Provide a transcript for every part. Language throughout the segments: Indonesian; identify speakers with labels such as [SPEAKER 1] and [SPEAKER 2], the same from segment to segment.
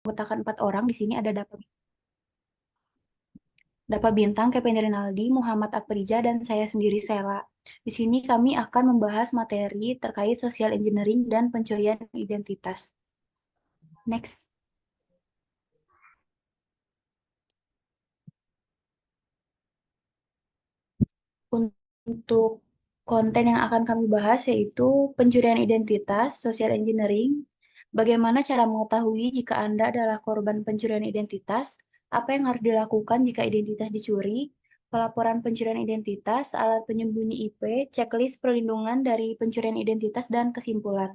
[SPEAKER 1] beranggotakan 4 orang. Di sini ada Dapa Bintang, Kevin Rinaldi, Muhammad Afrija, dan saya sendiri Sela. Di sini kami akan membahas materi terkait social engineering dan pencurian identitas. Next. Untuk konten yang akan kami bahas yaitu pencurian identitas, social engineering, bagaimana cara mengetahui jika Anda adalah korban pencurian identitas, apa yang harus dilakukan jika identitas dicuri, pelaporan pencurian identitas, alat penyembunyi IP, checklist perlindungan dari pencurian identitas, dan kesimpulan.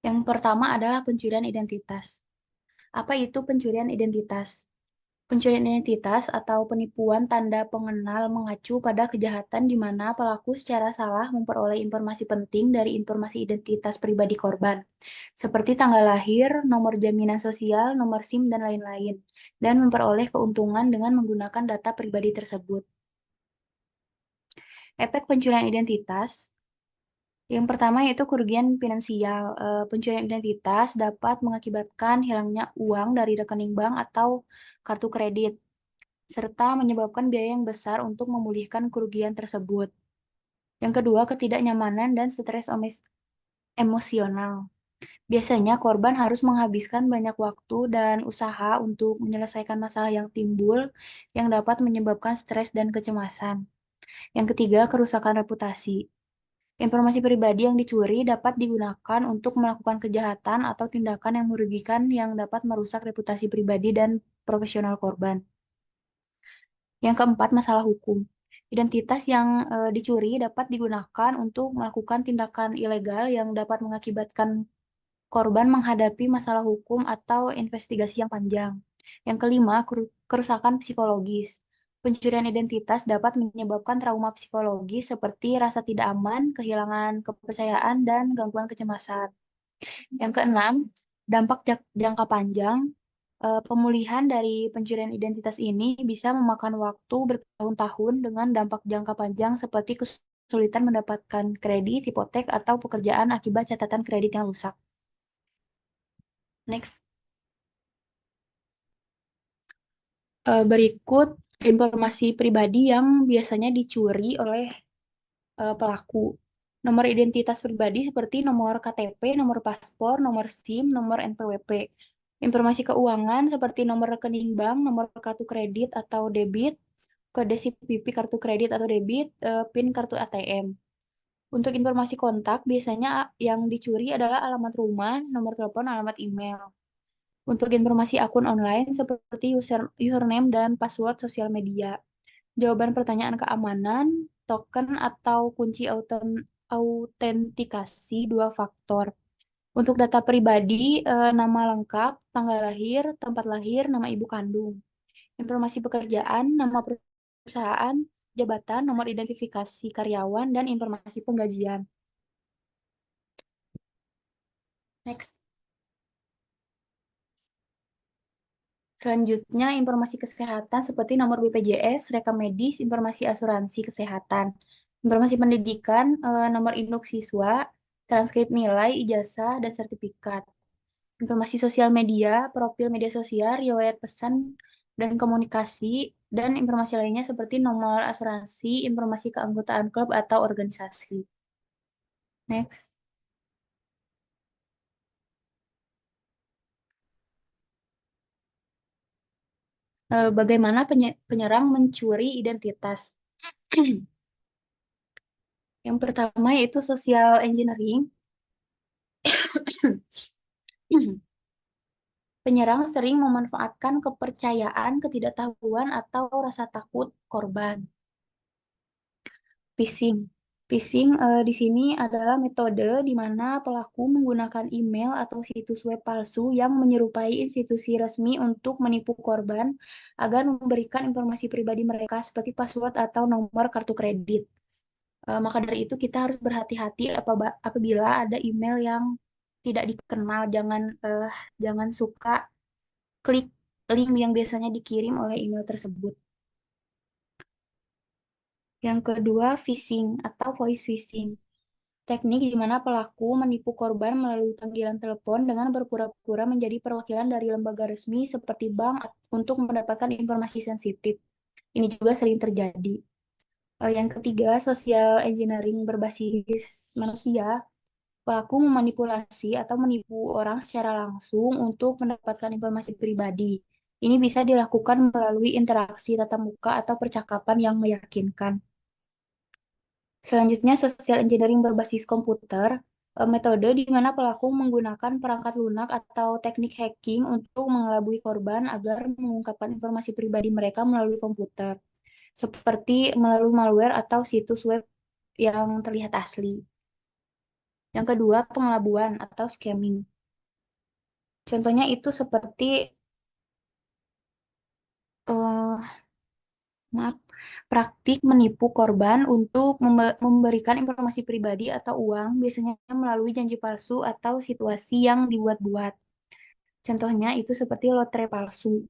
[SPEAKER 1] Yang pertama adalah pencurian identitas. Apa itu pencurian identitas? Pencurian identitas atau penipuan tanda pengenal mengacu pada kejahatan di mana pelaku secara salah memperoleh informasi penting dari informasi identitas pribadi korban, seperti tanggal lahir, nomor jaminan sosial, nomor SIM, dan lain-lain, dan memperoleh keuntungan dengan menggunakan data pribadi tersebut. Efek pencurian identitas yang pertama yaitu kerugian finansial. Pencurian identitas dapat mengakibatkan hilangnya uang dari rekening bank atau kartu kredit, serta menyebabkan biaya yang besar untuk memulihkan kerugian tersebut. Yang kedua, ketidaknyamanan dan stres emosional. Biasanya korban harus menghabiskan banyak waktu dan usaha untuk menyelesaikan masalah yang timbul yang dapat menyebabkan stres dan kecemasan. Yang ketiga, kerusakan reputasi. Informasi pribadi yang dicuri dapat digunakan untuk melakukan kejahatan atau tindakan yang merugikan yang dapat merusak reputasi pribadi dan profesional korban. Yang keempat, masalah hukum. Identitas yang dicuri dapat digunakan untuk melakukan tindakan ilegal yang dapat mengakibatkan korban menghadapi masalah hukum atau investigasi yang panjang. Yang kelima, kerusakan psikologis. Pencurian identitas dapat menyebabkan trauma psikologis seperti rasa tidak aman, kehilangan kepercayaan, dan gangguan kecemasan. Yang keenam, dampak jangka panjang. Pemulihan dari pencurian identitas ini bisa memakan waktu bertahun-tahun dengan dampak jangka panjang seperti kesulitan mendapatkan kredit, hipotek, atau pekerjaan akibat catatan kredit yang rusak. Next. Berikut informasi pribadi yang biasanya dicuri oleh pelaku. Nomor identitas pribadi seperti nomor KTP, nomor paspor, nomor SIM, nomor NPWP. Informasi keuangan seperti nomor rekening bank, nomor kartu kredit atau debit, kode CVV kartu kredit atau debit, PIN kartu ATM. Untuk informasi kontak, biasanya yang dicuri adalah alamat rumah, nomor telepon, alamat email. Untuk informasi akun online seperti username dan password sosial media. Jawaban pertanyaan keamanan, token atau kunci autentikasi dua faktor. Untuk data pribadi, nama lengkap, tanggal lahir, tempat lahir, nama ibu kandung. Informasi pekerjaan, nama perusahaan, jabatan, nomor identifikasi karyawan, dan informasi penggajian. Next. Selanjutnya, informasi kesehatan seperti nomor BPJS, rekam medis, informasi asuransi kesehatan. Informasi pendidikan, nomor induk siswa, transkrip nilai, ijazah, dan sertifikat. Informasi sosial media, profil media sosial, riwayat pesan dan komunikasi, dan informasi lainnya seperti nomor asuransi, informasi keanggotaan klub atau organisasi. Next. Bagaimana penyerang mencuri identitas? Yang pertama yaitu social engineering. Penyerang sering memanfaatkan kepercayaan, ketidaktahuan, atau rasa takut korban. Phishing. Phishing di sini adalah metode di mana pelaku menggunakan email atau situs web palsu yang menyerupai institusi resmi untuk menipu korban agar memberikan informasi pribadi mereka seperti password atau nomor kartu kredit. Maka dari itu kita harus berhati-hati apabila ada email yang tidak dikenal. Jangan suka klik link yang biasanya dikirim oleh email tersebut. Yang kedua, phishing atau voice phishing. Teknik di mana pelaku menipu korban melalui panggilan telepon dengan berpura-pura menjadi perwakilan dari lembaga resmi seperti bank untuk mendapatkan informasi sensitif. Ini juga sering terjadi. Yang ketiga, social engineering berbasis manusia. Pelaku memanipulasi atau menipu orang secara langsung untuk mendapatkan informasi pribadi. Ini bisa dilakukan melalui interaksi tatap muka atau percakapan yang meyakinkan. Selanjutnya, social engineering berbasis komputer, metode di mana pelaku menggunakan perangkat lunak atau teknik hacking untuk mengelabui korban agar mengungkapkan informasi pribadi mereka melalui komputer, seperti melalui malware atau situs web yang terlihat asli. Yang kedua, pengelabuan atau scamming. Contohnya itu seperti eh, maaf, praktik menipu korban untuk memberikan informasi pribadi atau uang, biasanya melalui janji palsu atau situasi yang dibuat-buat. Contohnya itu seperti lotre palsu.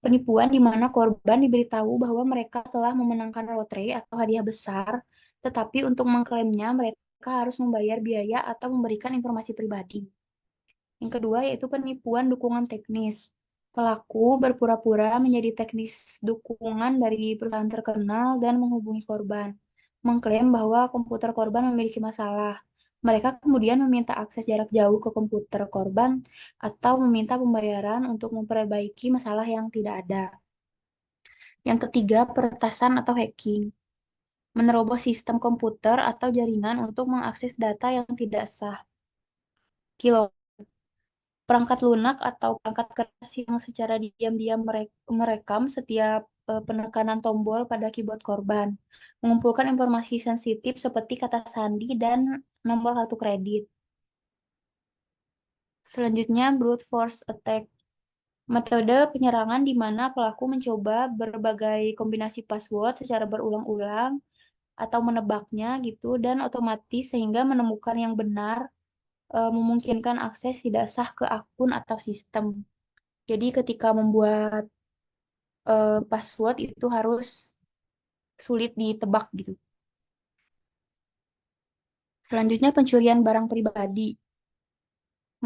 [SPEAKER 1] Penipuan di mana korban diberitahu bahwa mereka telah memenangkan lotre atau hadiah besar, tetapi untuk mengklaimnya mereka harus membayar biaya atau memberikan informasi pribadi. Yang kedua yaitu penipuan dukungan teknis. Pelaku berpura-pura menjadi teknis dukungan dari perusahaan terkenal dan menghubungi korban, mengklaim bahwa komputer korban memiliki masalah. Mereka kemudian meminta akses jarak jauh ke komputer korban atau meminta pembayaran untuk memperbaiki masalah yang tidak ada. Yang ketiga, peretasan atau hacking. Menerobos sistem komputer atau jaringan untuk mengakses data yang tidak sah. Kilo perangkat lunak atau perangkat keras yang secara diam-diam merekam setiap penekanan tombol pada keyboard korban, mengumpulkan informasi sensitif seperti kata sandi dan nomor kartu kredit. Selanjutnya, brute force attack. Metode penyerangan di mana pelaku mencoba berbagai kombinasi password secara berulang-ulang atau menebaknya gitu dan otomatis sehingga menemukan yang benar, memungkinkan akses tidak sah ke akun atau sistem. Jadi ketika membuat password itu harus sulit ditebak gitu. Selanjutnya pencurian barang pribadi.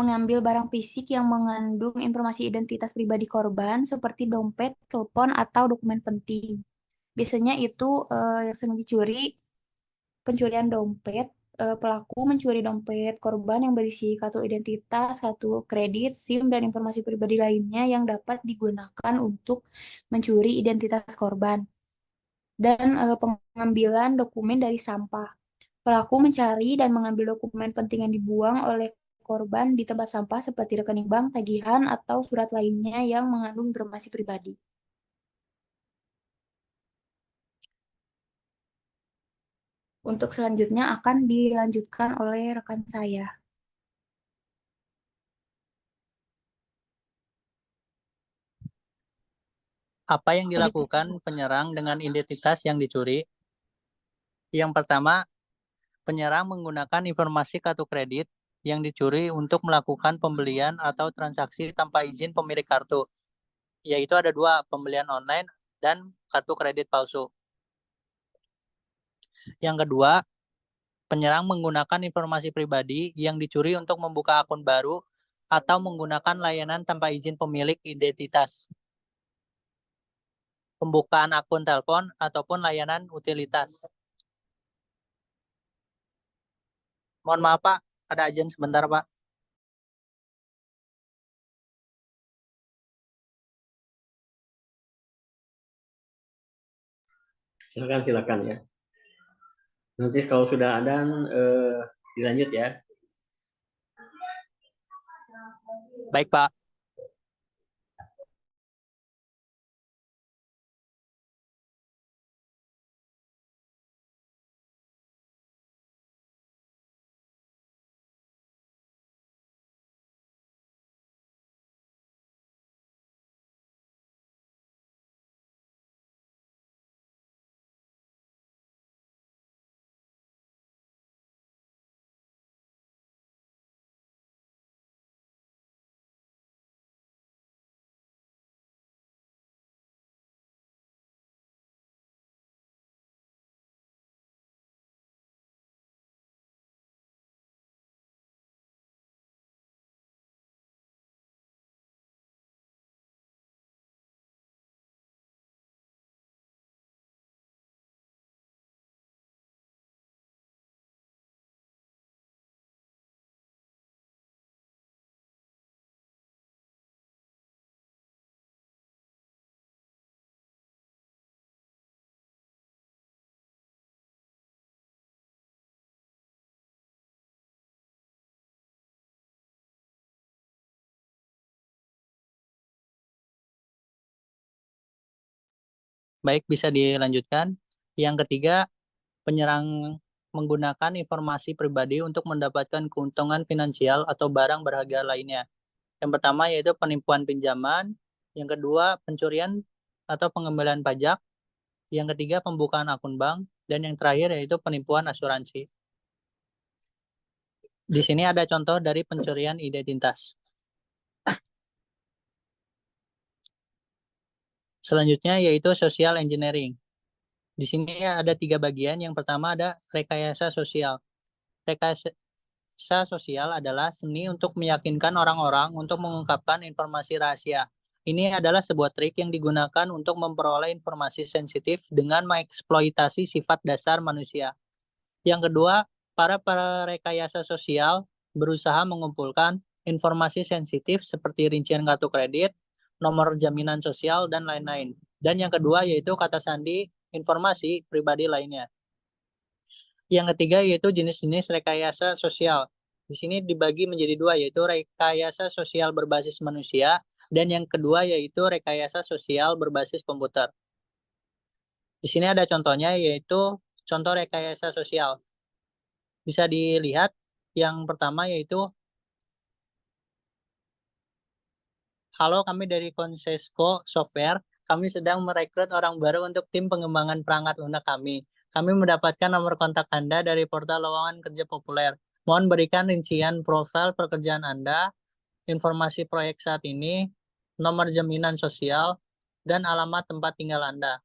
[SPEAKER 1] Mengambil barang fisik yang mengandung informasi identitas pribadi korban seperti dompet, telepon, atau dokumen penting. Biasanya itu yang sering dicuri, pencurian dompet. Pelaku mencuri dompet korban yang berisi kartu identitas, kartu kredit, SIM, dan informasi pribadi lainnya yang dapat digunakan untuk mencuri identitas korban. Dan pengambilan dokumen dari sampah. Pelaku mencari dan mengambil dokumen penting yang dibuang oleh korban di tempat sampah seperti rekening bank, tagihan, atau surat lainnya yang mengandung informasi pribadi. Untuk selanjutnya akan dilanjutkan oleh rekan saya.
[SPEAKER 2] Apa yang
[SPEAKER 1] Lanjut.
[SPEAKER 2] dilakukan penyerang dengan identitas yang dicuri? Yang pertama, penyerang menggunakan informasi kartu kredit yang dicuri untuk melakukan pembelian atau transaksi tanpa izin pemilik kartu, yaitu ada dua, pembelian online dan kartu kredit palsu. Yang kedua, penyerang menggunakan informasi pribadi yang dicuri untuk membuka akun baru atau menggunakan layanan tanpa izin pemilik identitas, pembukaan akun telepon, ataupun layanan utilitas. Mohon maaf Pak, ada ajen sebentar Pak.
[SPEAKER 3] Silakan ya. Nanti kalau sudah ada dilanjut ya.
[SPEAKER 2] Baik Pak. Baik, bisa dilanjutkan. Yang ketiga, penyerang menggunakan informasi pribadi untuk mendapatkan keuntungan finansial atau barang berharga lainnya. Yang pertama yaitu penipuan pinjaman, yang kedua pencurian atau pengembalian pajak, yang ketiga pembukaan akun bank, dan yang terakhir yaitu penipuan asuransi. Di sini ada contoh dari pencurian identitas. Selanjutnya yaitu social engineering. Di sini ada 3 bagian. Yang pertama ada rekayasa sosial. Rekayasa sosial adalah seni untuk meyakinkan orang-orang untuk mengungkapkan informasi rahasia. Ini adalah sebuah trik yang digunakan untuk memperoleh informasi sensitif dengan mengeksploitasi sifat dasar manusia. Yang kedua, para rekayasa sosial berusaha mengumpulkan informasi sensitif seperti rincian kartu kredit, nomor jaminan sosial, dan lain-lain. Dan yang kedua yaitu kata sandi informasi pribadi lainnya. Yang ketiga yaitu jenis-jenis rekayasa sosial. Di sini dibagi menjadi 2 yaitu rekayasa sosial berbasis manusia dan yang kedua yaitu rekayasa sosial berbasis komputer. Di sini ada contohnya yaitu contoh rekayasa sosial. Bisa dilihat yang pertama yaitu halo, kami dari Konsesco Software. Kami sedang merekrut orang baru untuk tim pengembangan perangkat lunak kami. Kami mendapatkan nomor kontak Anda dari portal lowongan kerja populer. Mohon berikan rincian profil pekerjaan Anda, informasi proyek saat ini, nomor jaminan sosial, dan alamat tempat tinggal Anda.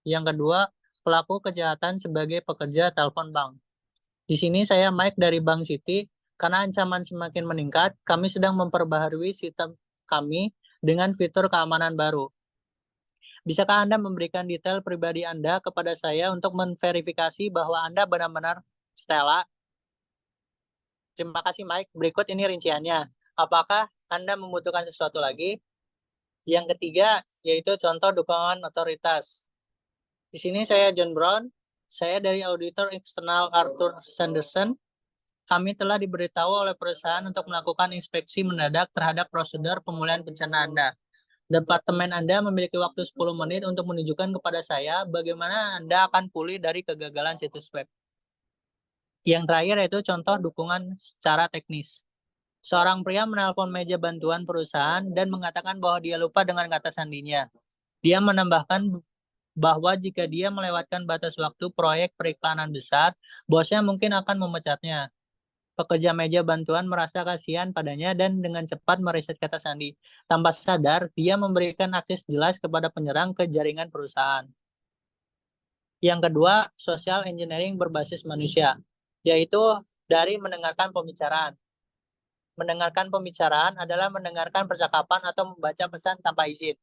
[SPEAKER 2] Yang kedua, pelaku kejahatan sebagai pekerja telepon bank. Di sini saya Mike dari Bank City. Karena ancaman semakin meningkat, kami sedang memperbaharui sistem kami dengan fitur keamanan baru. Bisakah Anda memberikan detail pribadi Anda kepada saya untuk memverifikasi bahwa Anda benar-benar Stella? Terima kasih Mike. Berikut ini rinciannya. Apakah Anda membutuhkan sesuatu lagi? Yang ketiga yaitu contoh dukungan otoritas. Di sini saya John Brown. Saya dari auditor eksternal Arthur Sanderson. Kami telah diberitahu oleh perusahaan untuk melakukan inspeksi mendadak terhadap prosedur pemulihan bencana Anda. Departemen Anda memiliki waktu 10 menit untuk menunjukkan kepada saya bagaimana Anda akan pulih dari kegagalan situs web. Yang terakhir yaitu contoh dukungan secara teknis. Seorang pria menelpon meja bantuan perusahaan dan mengatakan bahwa dia lupa dengan kata sandinya. Dia menambahkan bahwa jika dia melewatkan batas waktu proyek periklanan besar, bosnya mungkin akan memecatnya. Pekerja meja bantuan merasa kasihan padanya dan dengan cepat mereset kata sandi. Tanpa sadar, dia memberikan akses jelas kepada penyerang ke jaringan perusahaan. Yang kedua, social engineering berbasis manusia, yaitu dari mendengarkan pembicaraan. Mendengarkan pembicaraan adalah mendengarkan percakapan atau membaca pesan tanpa izin.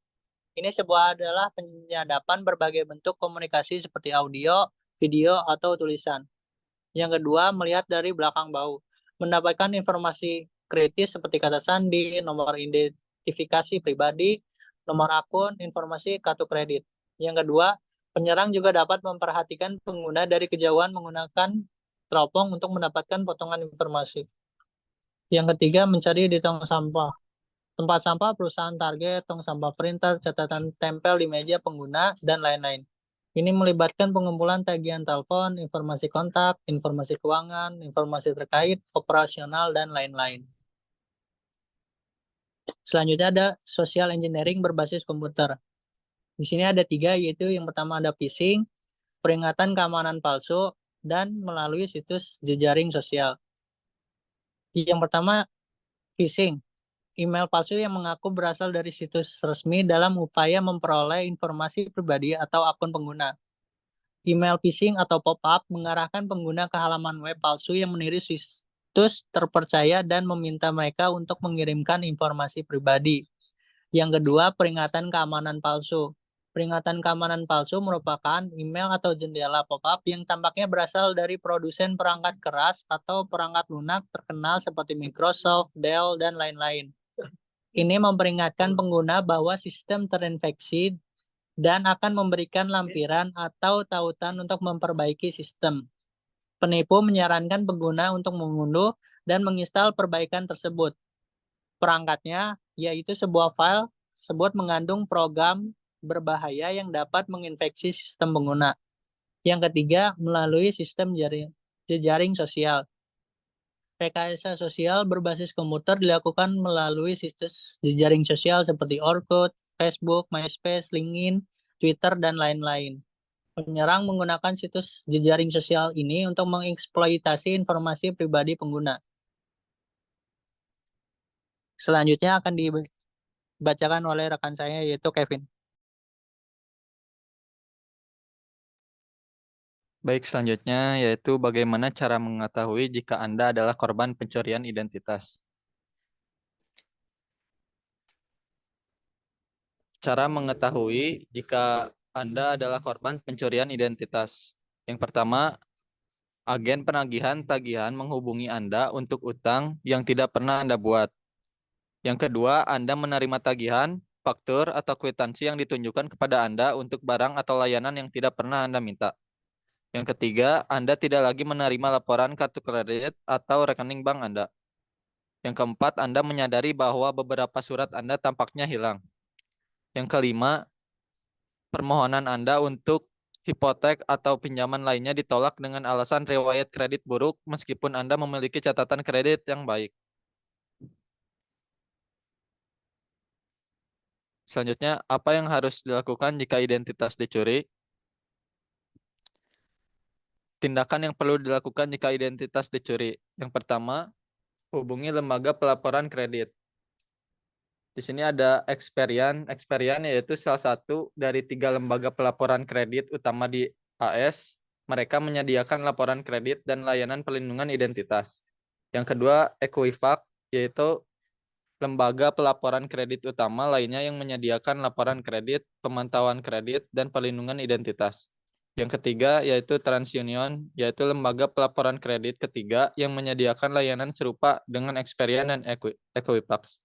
[SPEAKER 2] Ini adalah penyadapan berbagai bentuk komunikasi seperti audio, video, atau tulisan. Yang kedua, melihat dari belakang bahu. Mendapatkan informasi kritis seperti kata sandi, nomor identifikasi pribadi, nomor akun, informasi kartu kredit. Yang kedua, penyerang juga dapat memperhatikan pengguna dari kejauhan menggunakan teropong untuk mendapatkan potongan informasi. Yang ketiga, mencari di tong sampah. Tempat sampah, perusahaan target, tong sampah printer, catatan tempel di meja pengguna, dan lain-lain. Ini melibatkan pengumpulan tagihan telepon, informasi kontak, informasi keuangan, informasi terkait, operasional, dan lain-lain. Selanjutnya ada social engineering berbasis komputer. Di sini ada 3, yaitu yang pertama ada phishing, peringatan keamanan palsu, dan melalui situs jejaring sosial. Yang pertama, phishing. Email palsu yang mengaku berasal dari situs resmi dalam upaya memperoleh informasi pribadi atau akun pengguna. Email phishing atau pop-up mengarahkan pengguna ke halaman web palsu yang meniru situs terpercaya dan meminta mereka untuk mengirimkan informasi pribadi. Yang kedua, peringatan keamanan palsu. Peringatan keamanan palsu merupakan email atau jendela pop-up yang tampaknya berasal dari produsen perangkat keras atau perangkat lunak terkenal seperti Microsoft, Dell, dan lain-lain. Ini memperingatkan pengguna bahwa sistem terinfeksi dan akan memberikan lampiran atau tautan untuk memperbaiki sistem. Penipu menyarankan pengguna untuk mengunduh dan menginstal perbaikan tersebut. Perangkatnya yaitu sebuah file tersebut mengandung program berbahaya yang dapat menginfeksi sistem pengguna. Yang ketiga, melalui sistem jejaring sosial. Rekayasa sosial berbasis komputer dilakukan melalui sistem jejaring sosial seperti Orkut, Facebook, MySpace, LinkedIn, Twitter, dan lain-lain. Penyerang menggunakan situs jejaring sosial ini untuk mengeksploitasi informasi pribadi pengguna. Selanjutnya akan dibacakan oleh rekan saya, yaitu Kevin.
[SPEAKER 4] Baik, selanjutnya yaitu bagaimana cara mengetahui jika Anda adalah korban pencurian identitas. Cara mengetahui jika Anda adalah korban pencurian identitas. Yang pertama, agen penagih tagihan menghubungi Anda untuk utang yang tidak pernah Anda buat. Yang kedua, Anda menerima tagihan, faktur, atau kwitansi yang ditunjukkan kepada Anda untuk barang atau layanan yang tidak pernah Anda minta. Yang ketiga, Anda tidak lagi menerima laporan kartu kredit atau rekening bank Anda. Yang keempat, Anda menyadari bahwa beberapa surat Anda tampaknya hilang. Yang kelima, permohonan Anda untuk hipotek atau pinjaman lainnya ditolak dengan alasan riwayat kredit buruk meskipun Anda memiliki catatan kredit yang baik. Selanjutnya, apa yang harus dilakukan jika identitas dicuri? Tindakan yang perlu dilakukan jika identitas dicuri. Yang pertama, hubungi lembaga pelaporan kredit. Di sini ada Experian. Experian yaitu salah satu dari 3 lembaga pelaporan kredit utama di AS. Mereka menyediakan laporan kredit dan layanan perlindungan identitas. Yang kedua, Equifax, yaitu lembaga pelaporan kredit utama lainnya yang menyediakan laporan kredit, pemantauan kredit, dan perlindungan identitas. Yang ketiga, yaitu TransUnion, yaitu lembaga pelaporan kredit ketiga yang menyediakan layanan serupa dengan Experian dan Equifax.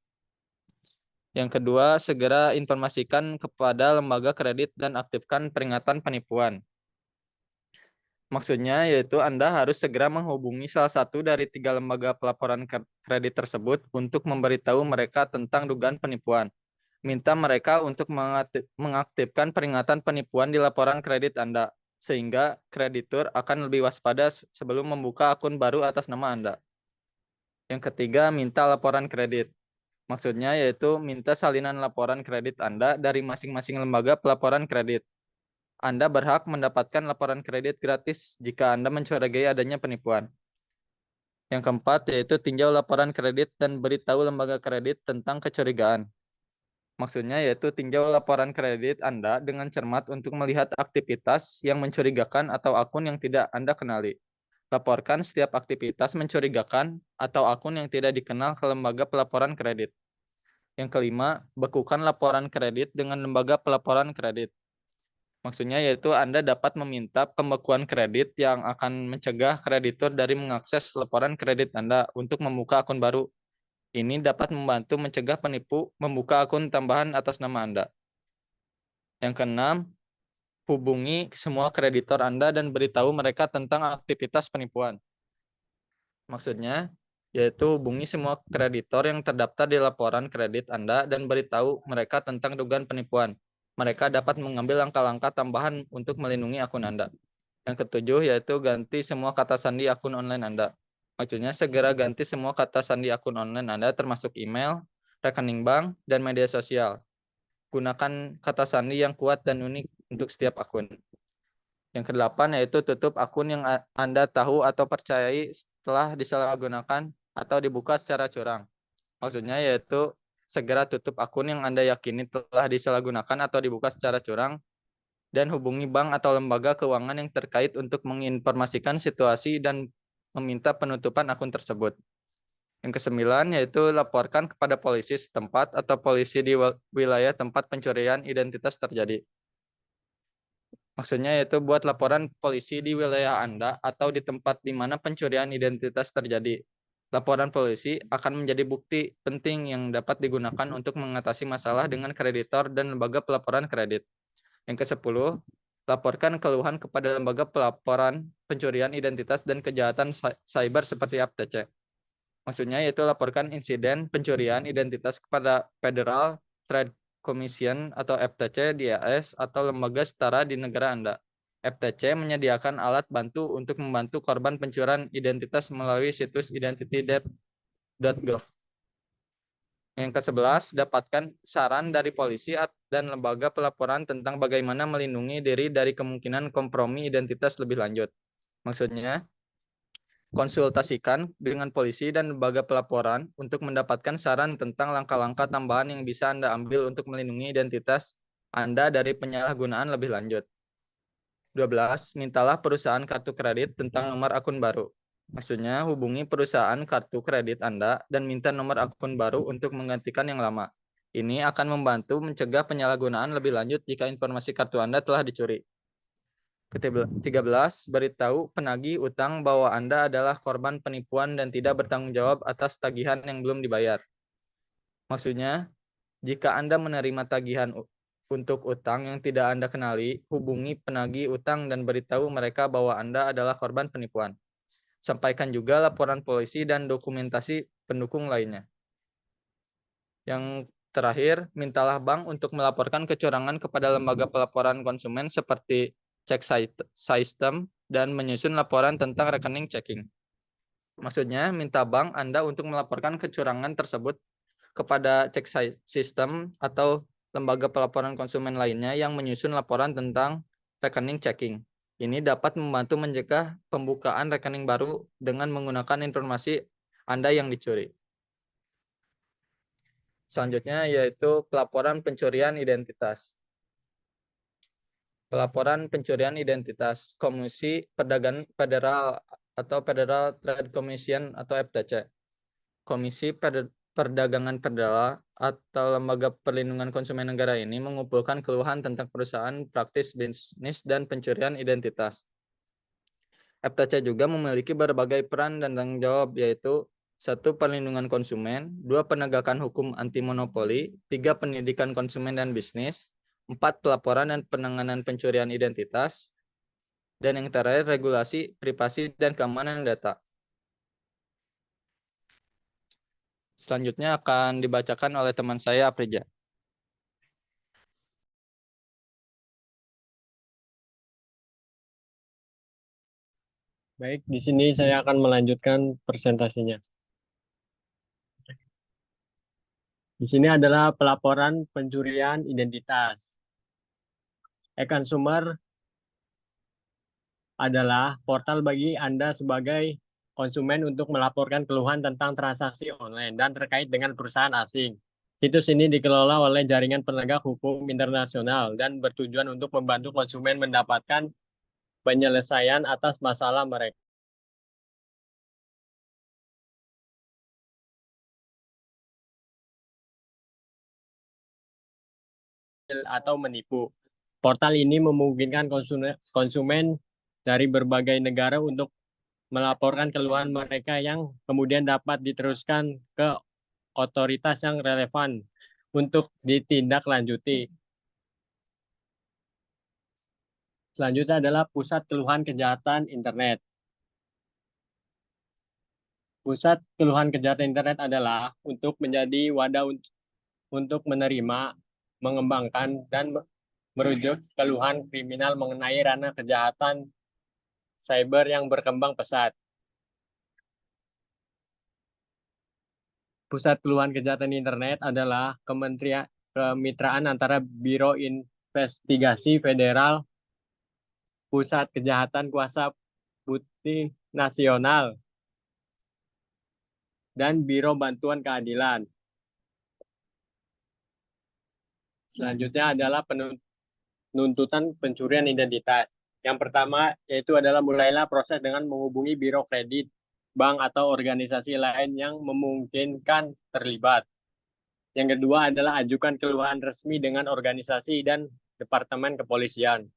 [SPEAKER 4] Yang kedua, segera informasikan kepada lembaga kredit dan aktifkan peringatan penipuan. Maksudnya yaitu Anda harus segera menghubungi salah satu dari 3 lembaga pelaporan kredit tersebut untuk memberitahu mereka tentang dugaan penipuan. Minta mereka untuk mengaktifkan peringatan penipuan di laporan kredit Anda, sehingga kreditur akan lebih waspada sebelum membuka akun baru atas nama Anda. Yang ketiga, minta laporan kredit. Maksudnya yaitu minta salinan laporan kredit Anda dari masing-masing lembaga pelaporan kredit. Anda berhak mendapatkan laporan kredit gratis jika Anda mencurigai adanya penipuan. Yang keempat yaitu tinjau laporan kredit dan beritahu lembaga kredit tentang kecurigaan. Maksudnya yaitu tinjau laporan kredit Anda dengan cermat untuk melihat aktivitas yang mencurigakan atau akun yang tidak Anda kenali. Laporkan setiap aktivitas mencurigakan atau akun yang tidak dikenal ke lembaga pelaporan kredit. Yang kelima, bekukan laporan kredit dengan lembaga pelaporan kredit. Maksudnya yaitu Anda dapat meminta pembekuan kredit yang akan mencegah kreditur dari mengakses laporan kredit Anda untuk membuka akun baru. Ini dapat membantu mencegah penipu membuka akun tambahan atas nama Anda. Yang keenam, hubungi semua kreditor Anda dan beritahu mereka tentang aktivitas penipuan. Maksudnya, yaitu hubungi semua kreditor yang terdaftar di laporan kredit Anda dan beritahu mereka tentang dugaan penipuan. Mereka dapat mengambil langkah-langkah tambahan untuk melindungi akun Anda. Yang ketujuh, yaitu ganti semua kata sandi akun online Anda. Maksudnya, segera ganti semua kata sandi akun online Anda termasuk email, rekening bank, dan media sosial. Gunakan kata sandi yang kuat dan unik untuk setiap akun. Yang kedelapan yaitu tutup akun yang Anda tahu atau percayai setelah disalahgunakan atau dibuka secara curang. Maksudnya yaitu segera tutup akun yang Anda yakini telah disalahgunakan atau dibuka secara curang dan hubungi bank atau lembaga keuangan yang terkait untuk menginformasikan situasi dan meminta penutupan akun tersebut. Yang kesembilan yaitu laporkan kepada polisi setempat atau polisi di wilayah tempat pencurian identitas terjadi. Maksudnya yaitu buat laporan polisi di wilayah Anda atau di tempat di mana pencurian identitas terjadi. Laporan polisi akan menjadi bukti penting yang dapat digunakan untuk mengatasi masalah dengan kreditor dan lembaga pelaporan kredit. Yang ke-10, laporkan keluhan kepada lembaga pelaporan pencurian identitas dan kejahatan cyber seperti FTC. Maksudnya yaitu laporkan insiden pencurian identitas kepada Federal Trade Commission atau FTC di AS atau lembaga setara di negara Anda. FTC menyediakan alat bantu untuk membantu korban pencurian identitas melalui situs identity.gov. Yang ke-11, dapatkan saran dari polisi dan lembaga pelaporan tentang bagaimana melindungi diri dari kemungkinan kompromi identitas lebih lanjut. Maksudnya, konsultasikan dengan polisi dan lembaga pelaporan untuk mendapatkan saran tentang langkah-langkah tambahan yang bisa Anda ambil untuk melindungi identitas Anda dari penyalahgunaan lebih lanjut. 12. Mintalah perusahaan kartu kredit tentang nomor akun baru. Maksudnya, hubungi perusahaan kartu kredit Anda dan minta nomor akun baru untuk menggantikan yang lama. Ini akan membantu mencegah penyalahgunaan lebih lanjut jika informasi kartu Anda telah dicuri. Ke-13, beritahu penagih utang bahwa Anda adalah korban penipuan dan tidak bertanggung jawab atas tagihan yang belum dibayar. Maksudnya, jika Anda menerima tagihan untuk utang yang tidak Anda kenali, hubungi penagih utang dan beritahu mereka bahwa Anda adalah korban penipuan. Sampaikan juga laporan polisi dan dokumentasi pendukung lainnya. Yang terakhir, mintalah bank untuk melaporkan kecurangan kepada lembaga pelaporan konsumen seperti Check System dan menyusun laporan tentang rekening checking. Maksudnya, minta bank Anda untuk melaporkan kecurangan tersebut kepada Check System atau lembaga pelaporan konsumen lainnya yang menyusun laporan tentang rekening checking. Ini dapat membantu mencegah pembukaan rekening baru dengan menggunakan informasi Anda yang dicuri. Selanjutnya yaitu pelaporan pencurian identitas. Pelaporan pencurian identitas Komisi Perdagangan Federal atau Federal Trade Commission atau FTC. Komisi Perdagangan Federal atau Lembaga Perlindungan Konsumen Negara ini mengumpulkan keluhan tentang perusahaan praktis bisnis dan pencurian identitas. FTC juga memiliki berbagai peran dan tanggung jawab, yaitu 1. Perlindungan konsumen, 2. Penegakan hukum anti monopoli, 3. Pendidikan konsumen dan bisnis, 4. Pelaporan dan penanganan pencurian identitas, dan yang terakhir regulasi privasi dan keamanan data. Selanjutnya akan dibacakan oleh teman saya, Aprija.
[SPEAKER 5] Baik, di sini saya akan melanjutkan presentasinya. Di sini adalah pelaporan pencurian identitas. E-Consumer adalah portal bagi Anda sebagai konsumen untuk melaporkan keluhan tentang transaksi online dan terkait dengan perusahaan asing. Situs ini dikelola oleh jaringan penegak hukum internasional dan bertujuan untuk membantu konsumen mendapatkan penyelesaian atas masalah mereka atau menipu. Portal ini memungkinkan konsumen dari berbagai negara untuk melaporkan keluhan mereka yang kemudian dapat diteruskan ke otoritas yang relevan untuk ditindaklanjuti. Selanjutnya adalah Pusat Keluhan Kejahatan Internet. Pusat Keluhan Kejahatan Internet adalah untuk menjadi wadah untuk menerima, mengembangkan, dan merujuk keluhan kriminal mengenai ranah kejahatan cyber yang berkembang pesat. Pusat Keluhan Kejahatan Internet adalah kemitraan antara Biro Investigasi Federal, Pusat Kejahatan Kuasa Putih Nasional, dan Biro Bantuan Keadilan. Selanjutnya adalah penuntutan pencurian identitas. Yang pertama yaitu adalah mulailah proses dengan menghubungi biro kredit, bank atau organisasi lain yang memungkinkan terlibat. Yang kedua adalah ajukan keluhan resmi dengan organisasi dan departemen kepolisian.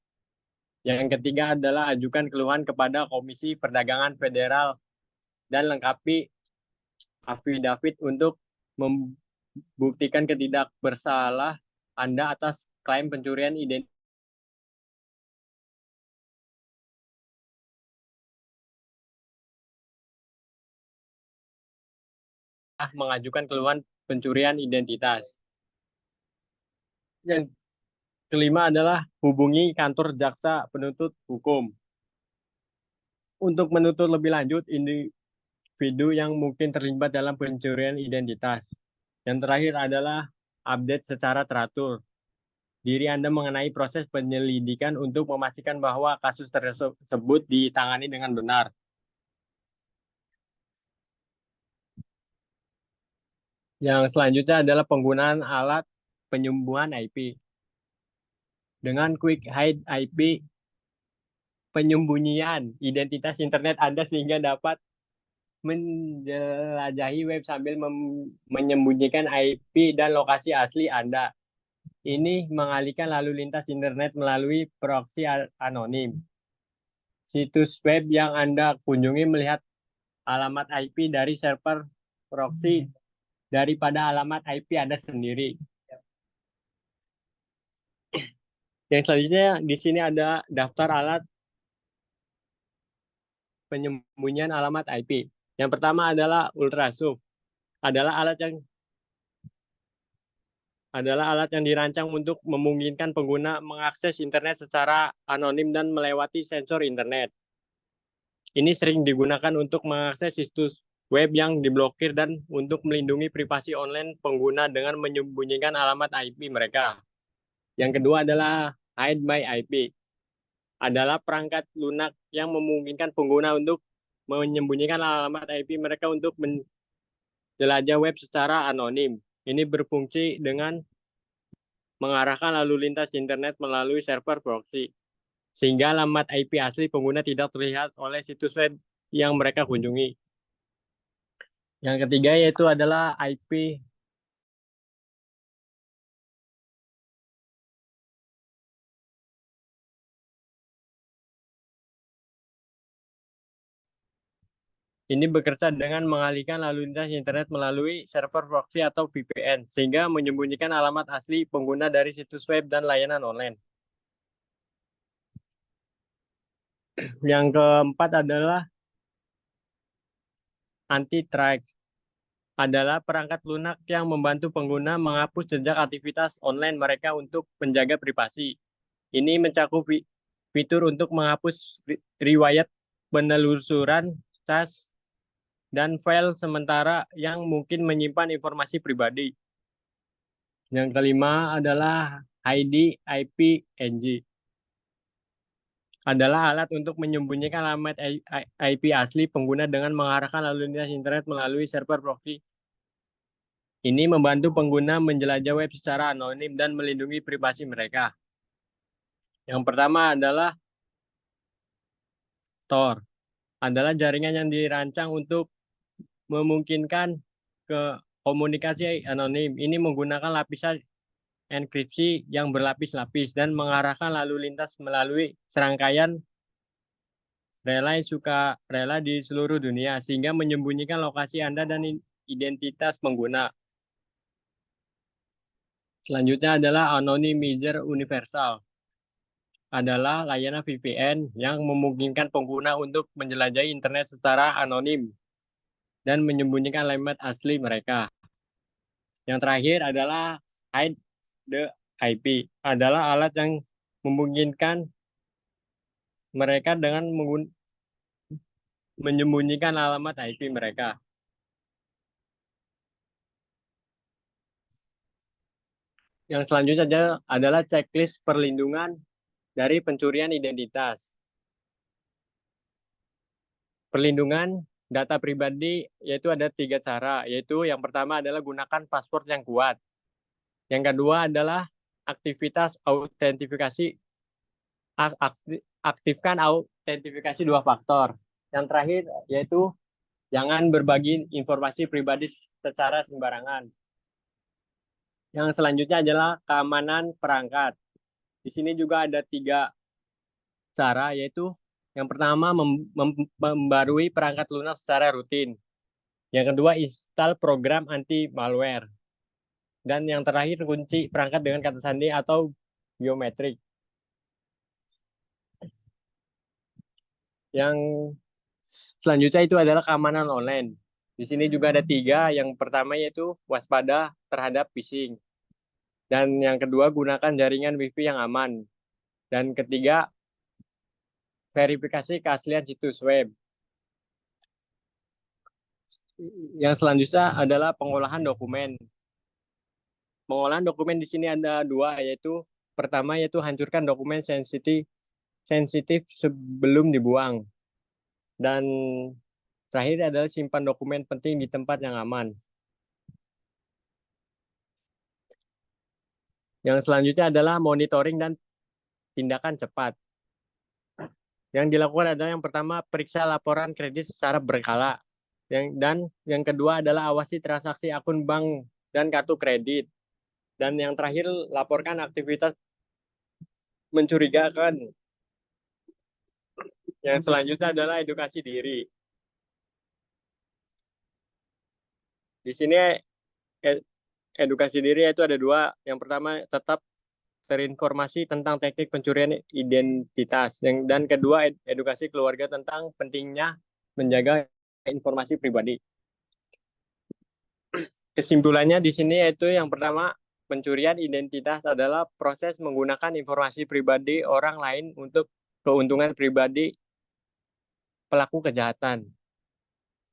[SPEAKER 5] Yang ketiga adalah ajukan keluhan kepada Komisi Perdagangan Federal dan lengkapi affidavit untuk membuktikan ketidakbersalah Anda atas klaim pencurian identitas. Mengajukan keluhan pencurian identitas. Yang kelima adalah hubungi kantor jaksa penuntut hukum. Untuk menuntut lebih lanjut individu yang mungkin terlibat dalam pencurian identitas. Yang terakhir adalah update secara teratur diri Anda mengenai proses penyelidikan untuk memastikan bahwa kasus tersebut ditangani dengan benar. Yang selanjutnya adalah penggunaan alat penyembuhan IP. Dengan Quick Hide IP, penyembunyian identitas internet Anda sehingga dapat menjelajahi web sambil menyembunyikan IP dan lokasi asli Anda. Ini mengalihkan lalu lintas internet melalui proxy anonim. Situs web yang Anda kunjungi melihat alamat IP dari server proxy daripada alamat IP Anda sendiri. Yang selanjutnya di sini ada daftar alat penyembunyian alamat IP. Yang pertama adalah ultrasonic. Adalah alat yang dirancang untuk memungkinkan pengguna mengakses internet secara anonim dan melewati sensor internet. Ini sering digunakan untuk mengakses situs web yang diblokir dan untuk melindungi privasi online pengguna dengan menyembunyikan alamat IP mereka. Yang kedua adalah Hide by IP. Adalah perangkat lunak yang memungkinkan pengguna untuk menyembunyikan alamat IP mereka untuk menjelajah web secara anonim. Ini berfungsi dengan mengarahkan lalu lintas internet melalui server proxy, sehingga alamat IP asli pengguna tidak terlihat oleh situs web yang mereka kunjungi. Yang ketiga yaitu adalah IP ini bekerja dengan mengalihkan lalu lintas internet melalui server proxy atau VPN, sehingga menyembunyikan alamat asli pengguna dari situs web dan layanan online. Yang keempat adalah anti-trace. Adalah perangkat lunak yang membantu pengguna menghapus jejak aktivitas online mereka untuk menjaga privasi. Ini mencakup fitur untuk menghapus riwayat penelusuran, cache, dan file sementara yang mungkin menyimpan informasi pribadi. Yang kelima adalah ID IP NG. Adalah alat untuk menyembunyikan alamat IP asli pengguna dengan mengarahkan lalu lintas internet melalui server proxy. Ini membantu pengguna menjelajah web secara anonim dan melindungi privasi mereka. Yang pertama adalah Tor. Adalah jaringan yang dirancang untuk memungkinkan komunikasi anonim. Ini menggunakan lapisan enkripsi yang berlapis-lapis dan mengarahkan lalu lintas melalui serangkaian relay sukarela di seluruh dunia sehingga menyembunyikan lokasi Anda dan identitas pengguna. Selanjutnya adalah Anonymizer Universal. Adalah layanan VPN yang memungkinkan pengguna untuk menjelajahi internet secara anonim dan menyembunyikan alamat asli mereka. Yang terakhir adalah Hide the IP. Adalah alat yang memungkinkan mereka dengan menyembunyikan alamat IP mereka. Yang selanjutnya adalah checklist perlindungan dari pencurian identitas. Perlindungan data pribadi yaitu ada 3 cara, yaitu yang pertama adalah gunakan password yang kuat. Yang kedua adalah aktifkan autentifikasi 2 faktor. Yang terakhir yaitu jangan berbagi informasi pribadi secara sembarangan. Yang selanjutnya adalah keamanan perangkat. Di sini juga ada 3 cara, yaitu yang pertama membarui perangkat lunak secara rutin. Yang kedua install program anti malware. Dan yang terakhir kunci perangkat dengan kata sandi atau biometrik. Yang selanjutnya itu adalah keamanan online. Di sini juga ada 3. Yang pertama yaitu waspada terhadap phishing. Dan yang kedua, gunakan jaringan Wi-Fi yang aman. Dan ketiga, verifikasi keaslian situs web. Yang selanjutnya adalah pengolahan dokumen. Pengolahan dokumen di sini ada dua, yaitu pertama yaitu hancurkan dokumen sensitif sebelum dibuang. Dan terakhir adalah simpan dokumen penting di tempat yang aman. Yang selanjutnya adalah monitoring dan tindakan cepat. Yang dilakukan adalah yang pertama, periksa laporan kredit secara berkala. Dan yang kedua adalah awasi transaksi akun bank dan kartu kredit. Dan yang terakhir, laporkan aktivitas mencurigakan. Yang selanjutnya adalah edukasi diri. Di sini edukasi diri itu ada dua. Yang pertama, tetap terinformasi tentang teknik pencurian identitas. Dan kedua, edukasi keluarga tentang pentingnya menjaga informasi pribadi. Kesimpulannya di sini yaitu yang pertama, pencurian identitas adalah proses menggunakan informasi pribadi orang lain untuk keuntungan pribadi pelaku kejahatan.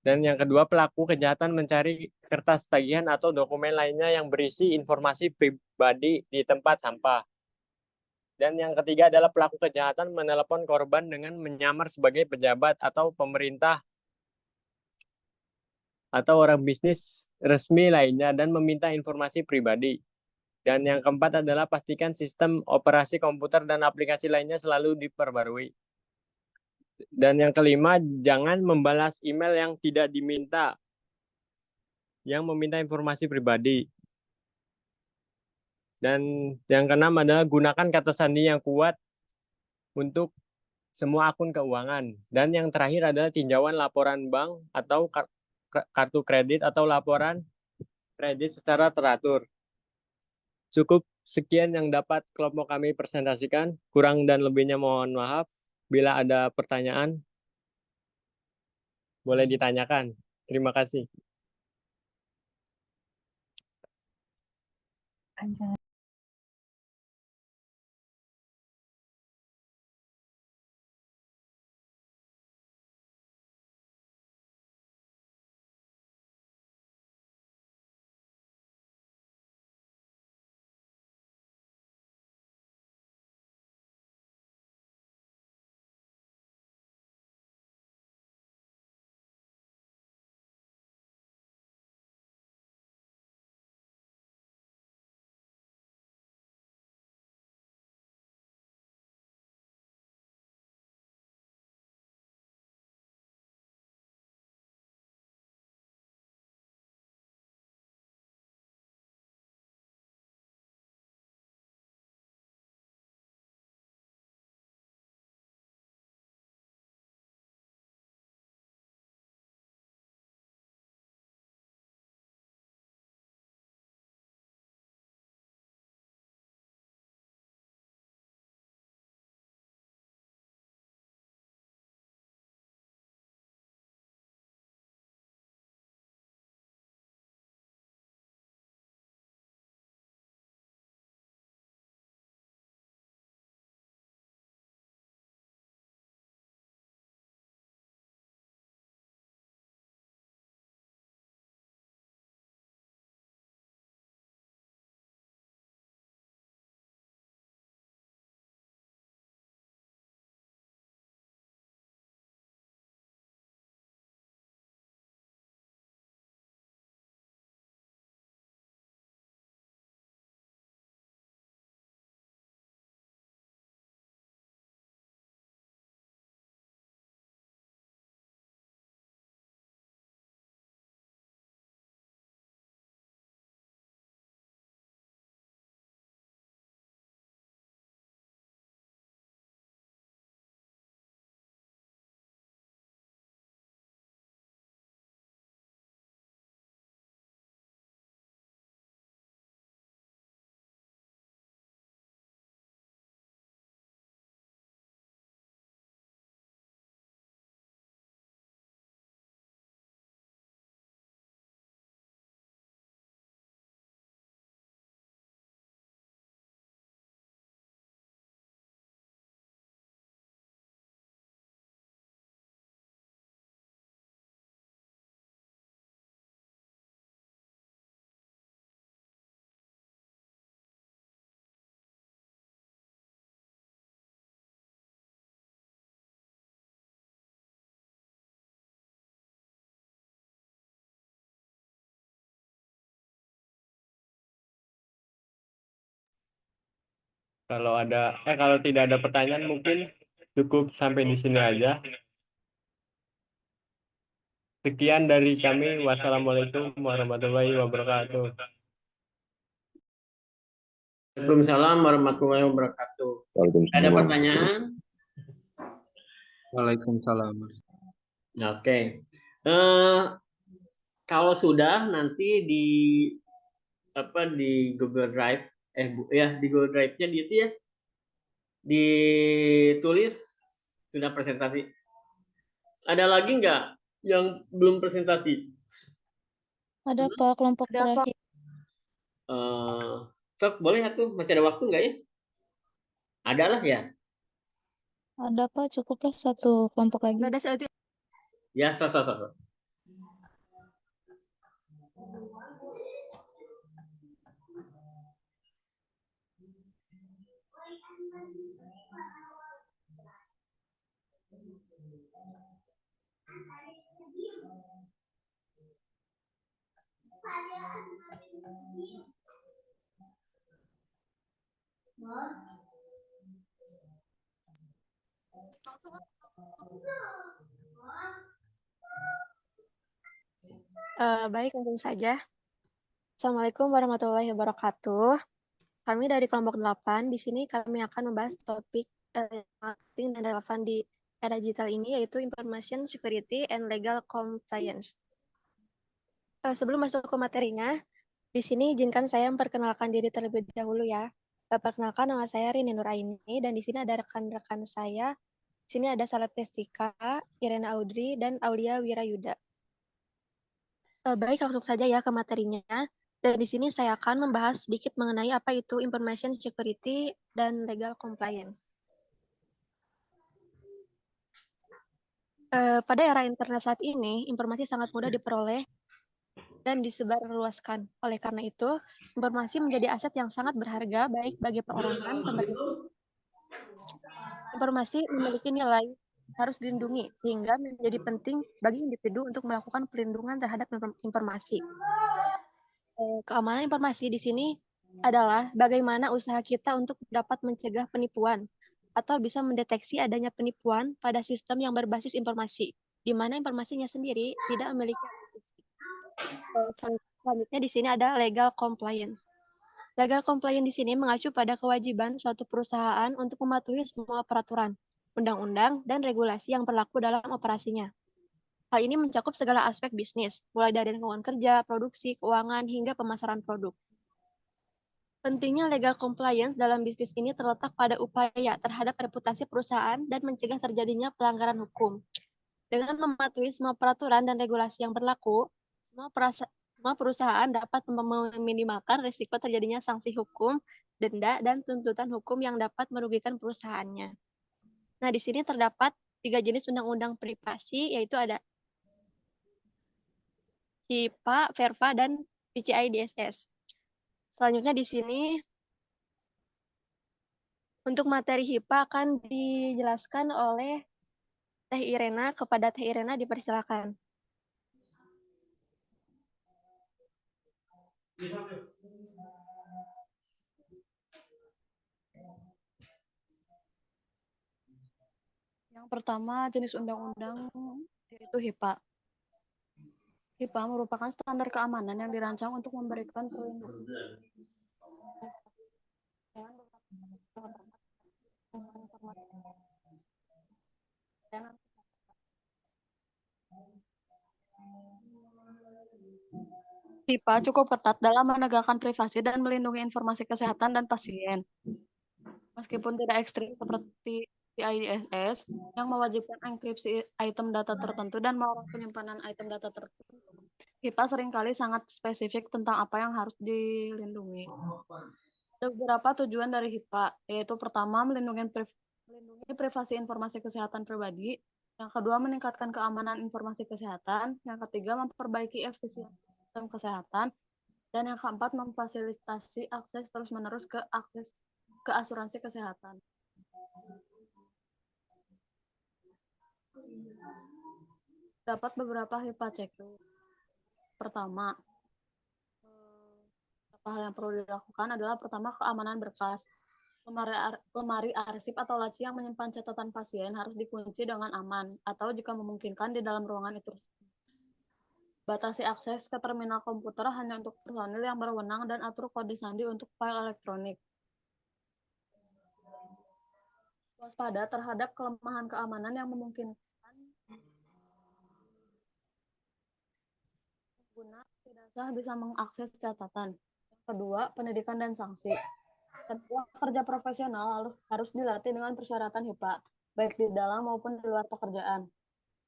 [SPEAKER 5] Dan yang kedua, pelaku kejahatan mencari kertas tagihan atau dokumen lainnya yang berisi informasi pribadi di tempat sampah. Dan yang ketiga adalah pelaku kejahatan menelepon korban dengan menyamar sebagai pejabat atau pemerintah atau orang bisnis resmi lainnya dan meminta informasi pribadi. Dan yang keempat adalah pastikan sistem operasi komputer dan aplikasi lainnya selalu diperbarui. Dan yang kelima, jangan membalas email yang tidak diminta, yang meminta informasi pribadi. Dan yang keenam adalah gunakan kata sandi yang kuat untuk semua akun keuangan. Dan yang terakhir adalah tinjauan laporan bank atau kartu kredit atau laporan kredit secara teratur. Cukup sekian yang dapat kelompok kami presentasikan. Kurang dan lebihnya mohon maaf. Bila ada pertanyaan, boleh ditanyakan. Terima kasih. Kalau tidak ada pertanyaan mungkin cukup sampai di sini aja. Sekian dari kami. Wassalamualaikum warahmatullahi wabarakatuh.
[SPEAKER 3] Waalaikumsalam warahmatullahi wabarakatuh. Ada
[SPEAKER 6] Waalaikumsalam.
[SPEAKER 3] pertanyaan?
[SPEAKER 6] Waalaikumsalam.
[SPEAKER 3] Oke. Eh, kalau sudah nanti di Google Drive, di Google Drive-nya itu ya ditulis sudah presentasi. Ada lagi nggak yang belum presentasi?
[SPEAKER 7] Ada Pak, kelompok
[SPEAKER 1] Ada, Pak.
[SPEAKER 7] terakhir.
[SPEAKER 3] Sok, boleh ya tuh, masih ada waktu nggak ya? Ada lah ya.
[SPEAKER 7] Ada Pak, cukuplah satu kelompok lagi.
[SPEAKER 1] Ada
[SPEAKER 3] Ya, sok.
[SPEAKER 8] Baik, langsung saja. Assalamualaikum warahmatullahi wabarakatuh. Kami dari kelompok 8, di sini kami akan membahas topik penting dan relevan di era digital ini, yaitu Information Security and Legal Compliance. Sebelum masuk ke materinya, di sini izinkan saya memperkenalkan diri terlebih dahulu ya. Perkenalkan, nama saya Rini Nuraini, dan di sini ada rekan-rekan saya. Di sini ada Saleh Prestika, Irena Audrey, dan Aulia Wirayuda. Baik, langsung saja ya ke materinya. Dan di sini saya akan membahas sedikit mengenai apa itu Information Security dan Legal Compliance. Pada era internet saat ini, informasi sangat mudah diperoleh dan disebarluaskan. Oleh karena itu, informasi menjadi aset yang sangat berharga baik bagi perorangan, pemerintah. Informasi memiliki nilai harus dilindungi, sehingga menjadi penting bagi individu untuk melakukan perlindungan terhadap informasi. Keamanan informasi di sini adalah bagaimana usaha kita untuk dapat mencegah penipuan atau bisa mendeteksi adanya penipuan pada sistem yang berbasis informasi, di mana informasinya sendiri tidak memiliki selanjutnya di sini ada legal compliance. Legal compliance di sini mengacu pada kewajiban suatu perusahaan untuk mematuhi semua peraturan, undang-undang, dan regulasi yang berlaku dalam operasinya. Hal ini mencakup segala aspek bisnis, mulai dari lingkungan kerja, produksi, keuangan, hingga pemasaran produk. Pentingnya legal compliance dalam bisnis ini terletak pada upaya terhadap reputasi perusahaan dan mencegah terjadinya pelanggaran hukum. Dengan mematuhi semua peraturan dan regulasi yang berlaku, semua perusahaan dapat meminimalkan risiko terjadinya sanksi hukum, denda, dan tuntutan hukum yang dapat merugikan perusahaannya. Nah, di sini terdapat 3 jenis undang-undang privasi, yaitu ada HIPAA, VERFA, dan PCI DSS. Selanjutnya di sini untuk materi HIPAA akan dijelaskan oleh Teh Irena. Kepada Teh Irena dipersilakan.
[SPEAKER 1] Yang pertama jenis undang-undang yaitu HIPAA. HIPAA merupakan standar keamanan yang dirancang untuk memberikan perlindungan HIPAA cukup ketat dalam menegakkan privasi dan melindungi informasi kesehatan dan pasien. Meskipun tidak ekstrim seperti PCI-DSS yang mewajibkan enkripsi item data tertentu dan melarang penyimpanan item data tertentu, HIPAA seringkali sangat spesifik tentang apa yang harus dilindungi. Ada beberapa tujuan dari HIPAA, yaitu pertama, melindungi privasi informasi kesehatan pribadi, yang kedua, meningkatkan keamanan informasi kesehatan, yang ketiga, memperbaiki efisiensi sistem kesehatan, dan yang keempat, memfasilitasi akses terus-menerus ke asuransi kesehatan. Dapat beberapa HIPAA checklist. Pertama, hal yang perlu dilakukan adalah pertama, keamanan berkas.
[SPEAKER 6] Lemari arsip atau laci yang menyimpan catatan pasien harus dikunci dengan aman atau jika memungkinkan di dalam ruangan itu. Batasi akses ke terminal komputer hanya untuk personil yang berwenang dan atur kode sandi untuk file elektronik. Waspada terhadap kelemahan keamanan yang memungkinkan pengguna tidak sah bisa mengakses catatan. Yang kedua, pendidikan dan sanksi. Setiap kerja profesional harus dilatih dengan persyaratan HIPAA, baik di dalam maupun di luar pekerjaan.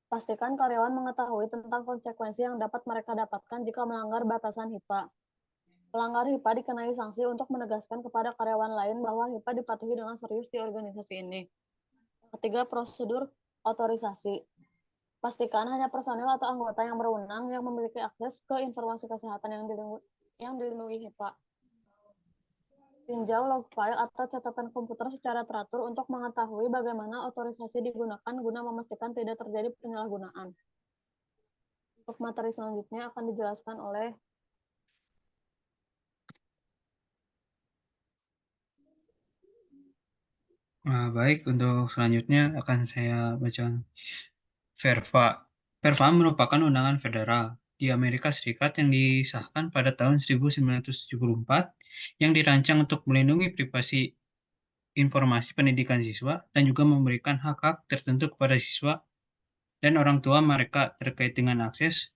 [SPEAKER 6] Pastikan karyawan mengetahui tentang konsekuensi yang dapat mereka dapatkan jika melanggar batasan HIPAA. Pelanggar HIPAA dikenai sanksi untuk menegaskan kepada karyawan lain bahwa HIPAA dipatuhi dengan serius di organisasi ini. Ketiga, prosedur otorisasi. Pastikan hanya personil atau anggota yang berwenang yang memiliki akses ke informasi kesehatan yang dilindungi HIPAA. Tinjau log file atau catatan komputer secara teratur untuk mengetahui bagaimana otorisasi digunakan guna memastikan tidak terjadi penyalahgunaan. Untuk materi selanjutnya akan dijelaskan oleh
[SPEAKER 9] Baik, untuk selanjutnya akan saya bacakan VERFA. VERFA merupakan undangan federal di Amerika Serikat yang disahkan pada tahun 1974 yang dirancang untuk melindungi privasi informasi pendidikan siswa dan juga memberikan hak-hak tertentu kepada siswa dan orang tua mereka terkait dengan akses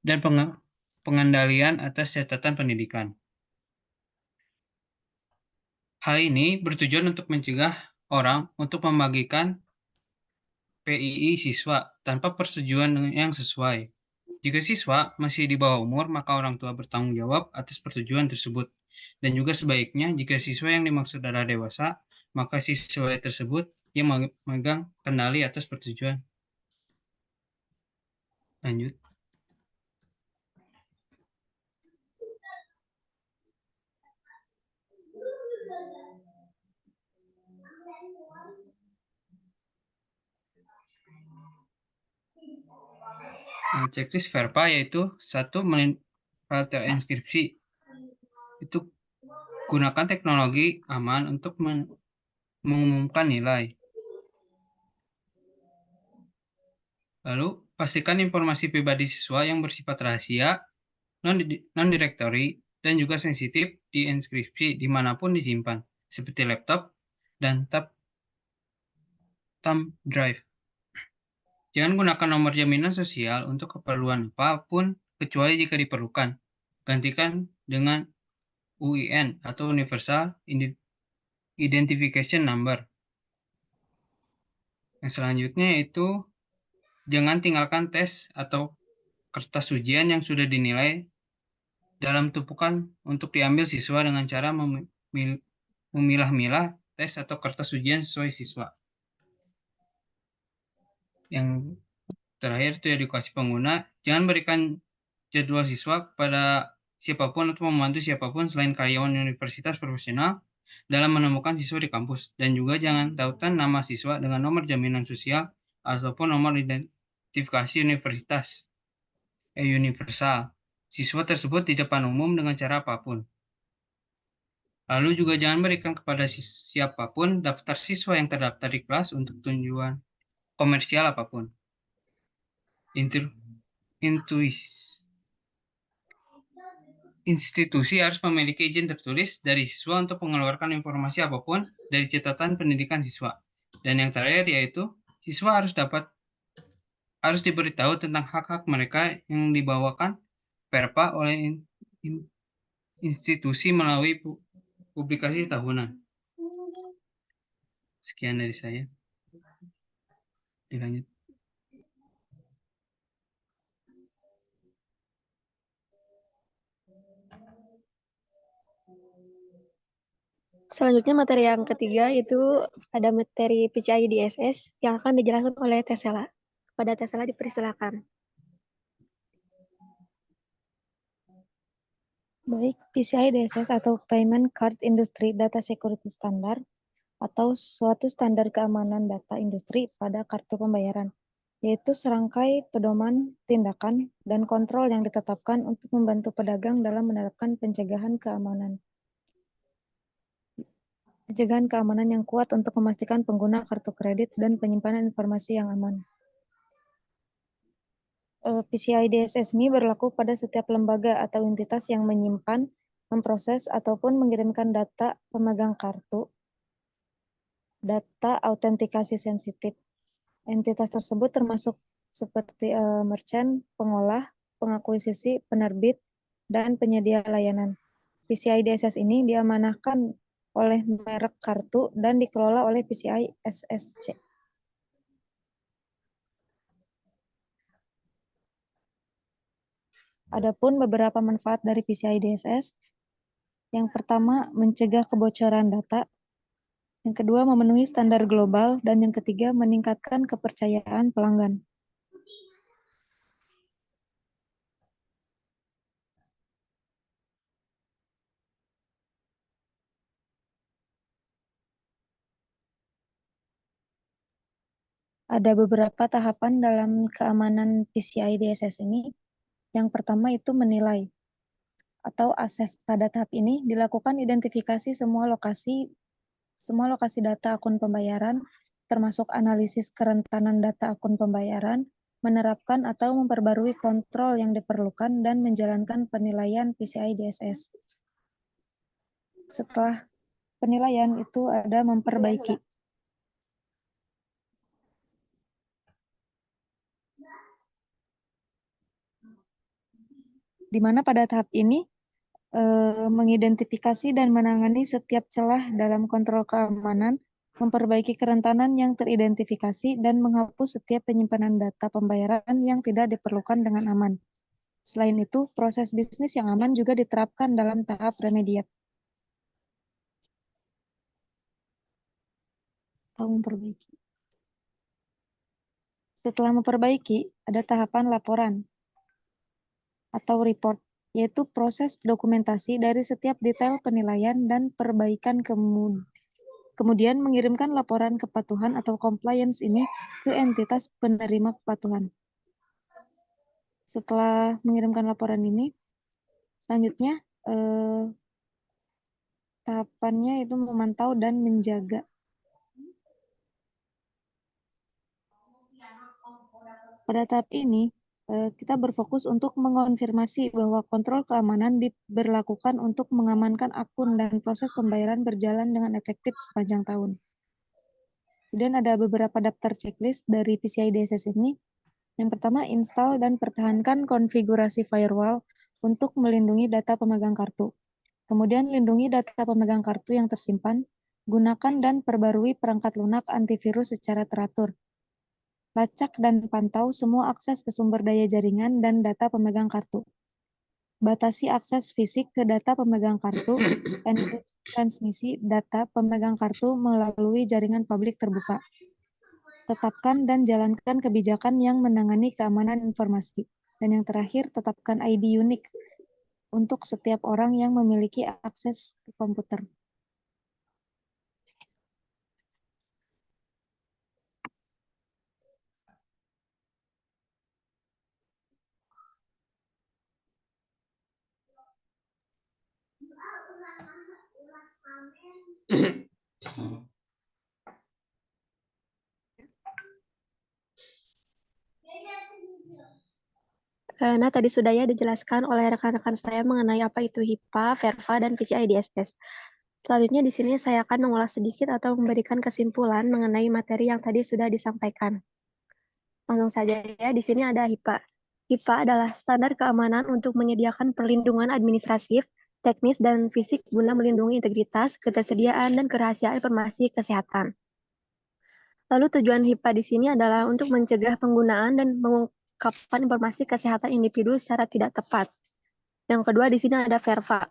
[SPEAKER 9] dan pengendalian atas catatan pendidikan. Hal ini bertujuan untuk mencegah orang untuk membagikan PII siswa tanpa persetujuan yang sesuai. Jika siswa masih di bawah umur, maka orang tua bertanggung jawab atas persetujuan tersebut. Dan juga sebaiknya, jika siswa yang dimaksud adalah dewasa, maka siswa tersebut yang memegang kendali atas persetujuan. Lanjut. Checklist VERPA yaitu 1. File terinskripsi. Itu gunakan teknologi aman untuk mengumumkan nilai. Lalu, pastikan informasi pribadi siswa yang bersifat rahasia, non-directory, dan juga sensitif diinskripsi dimanapun disimpan, seperti laptop dan thumb drive. Jangan gunakan nomor jaminan sosial untuk keperluan apapun, kecuali jika diperlukan. Gantikan dengan UIN atau Universal Identification Number. Yang selanjutnya yaitu jangan tinggalkan tes atau kertas ujian yang sudah dinilai dalam tumpukan untuk diambil siswa dengan cara memilah-milah tes atau kertas ujian sesuai siswa. Yang terakhir itu edukasi pengguna. Jangan berikan jadwal siswa kepada siapapun atau membantu siapapun selain karyawan universitas profesional dalam menemukan siswa di kampus. Dan juga jangan tautan nama siswa dengan nomor jaminan sosial ataupun nomor identifikasi universitas universal siswa tersebut di depan umum dengan cara apapun. Lalu juga jangan berikan kepada siapapun daftar siswa yang terdaftar di kelas untuk tujuan komersial apapun. Institusi harus memiliki izin tertulis dari siswa untuk mengeluarkan informasi apapun dari catatan pendidikan siswa. Dan yang terakhir yaitu siswa harus diberitahu tentang hak-hak mereka yang dibawakan VERPA oleh institusi melalui publikasi tahunan. Sekian dari saya. Dilanjut.
[SPEAKER 8] Selanjutnya materi yang ketiga itu ada materi PCI DSS yang akan dijelaskan oleh Tesela. Kepada Tesela dipersilakan.
[SPEAKER 7] Baik, PCI DSS atau Payment Card Industry Data Security Standard atau suatu standar keamanan data industri pada kartu pembayaran, yaitu serangkai pedoman, tindakan, dan kontrol yang ditetapkan untuk membantu pedagang dalam menerapkan pencegahan keamanan. pencegahan keamanan yang kuat untuk memastikan pengguna kartu kredit dan penyimpanan informasi yang aman. PCI DSS ini berlaku pada setiap lembaga atau entitas yang menyimpan, memproses, ataupun mengirimkan data pemegang kartu, data autentikasi sensitif. Entitas tersebut termasuk seperti merchant, pengolah, pengakuisisi, penerbit, dan penyedia layanan. PCI DSS ini diamanahkan oleh merek kartu dan dikelola oleh PCI SSC. Adapun beberapa manfaat dari PCI DSS, yang pertama mencegah kebocoran data, yang kedua memenuhi standar global, dan yang ketiga meningkatkan kepercayaan pelanggan. Ada beberapa tahapan dalam keamanan PCI DSS ini. Yang pertama itu menilai atau akses. Pada tahap ini dilakukan identifikasi semua lokasi data akun pembayaran, termasuk analisis kerentanan data akun pembayaran, menerapkan atau memperbarui kontrol yang diperlukan, dan menjalankan penilaian PCI DSS. Setelah penilaian itu ada memperbaiki. Di mana pada tahap ini mengidentifikasi dan menangani setiap celah dalam kontrol keamanan, memperbaiki kerentanan yang teridentifikasi, dan menghapus setiap penyimpanan data pembayaran yang tidak diperlukan dengan aman. Selain itu, proses bisnis yang aman juga diterapkan dalam tahap remediat atau memperbaiki. Setelah memperbaiki, ada tahapan laporan atau report, yaitu proses dokumentasi dari setiap detail penilaian dan perbaikan kemudian mengirimkan laporan kepatuhan atau compliance ini ke entitas penerima kepatuhan. Setelah mengirimkan laporan ini, selanjutnya tahapannya itu memantau dan menjaga. Pada tahap ini, kita berfokus untuk mengonfirmasi bahwa kontrol keamanan diberlakukan untuk mengamankan akun dan proses pembayaran berjalan dengan efektif sepanjang tahun. Kemudian ada beberapa daftar checklist dari PCI DSS ini. Yang pertama, install dan pertahankan konfigurasi firewall untuk melindungi data pemegang kartu. Kemudian, lindungi data pemegang kartu yang tersimpan. Gunakan dan perbarui perangkat lunak antivirus secara teratur. Lacak dan pantau semua akses ke sumber daya jaringan dan data pemegang kartu. Batasi akses fisik ke data pemegang kartu, enkripsi transmisi data pemegang kartu melalui jaringan publik terbuka. Tetapkan dan jalankan kebijakan yang menangani keamanan informasi. Dan yang terakhir, tetapkan ID unik untuk setiap orang yang memiliki akses ke komputer.
[SPEAKER 8] Nah, tadi sudah ya dijelaskan oleh rekan-rekan saya mengenai apa itu HIPAA, VERFA, dan PCI DSS. Selanjutnya di sini saya akan mengulas sedikit atau memberikan kesimpulan mengenai materi yang tadi sudah disampaikan. Langsung saja ya, di sini ada HIPAA. HIPAA adalah standar keamanan untuk menyediakan perlindungan administratif, teknis, dan fisik guna melindungi integritas, ketersediaan, dan kerahasiaan informasi kesehatan. Lalu tujuan HIPAA di sini adalah untuk mencegah penggunaan dan mengungkapkan informasi kesehatan individu secara tidak tepat. Yang kedua di sini ada VERFA.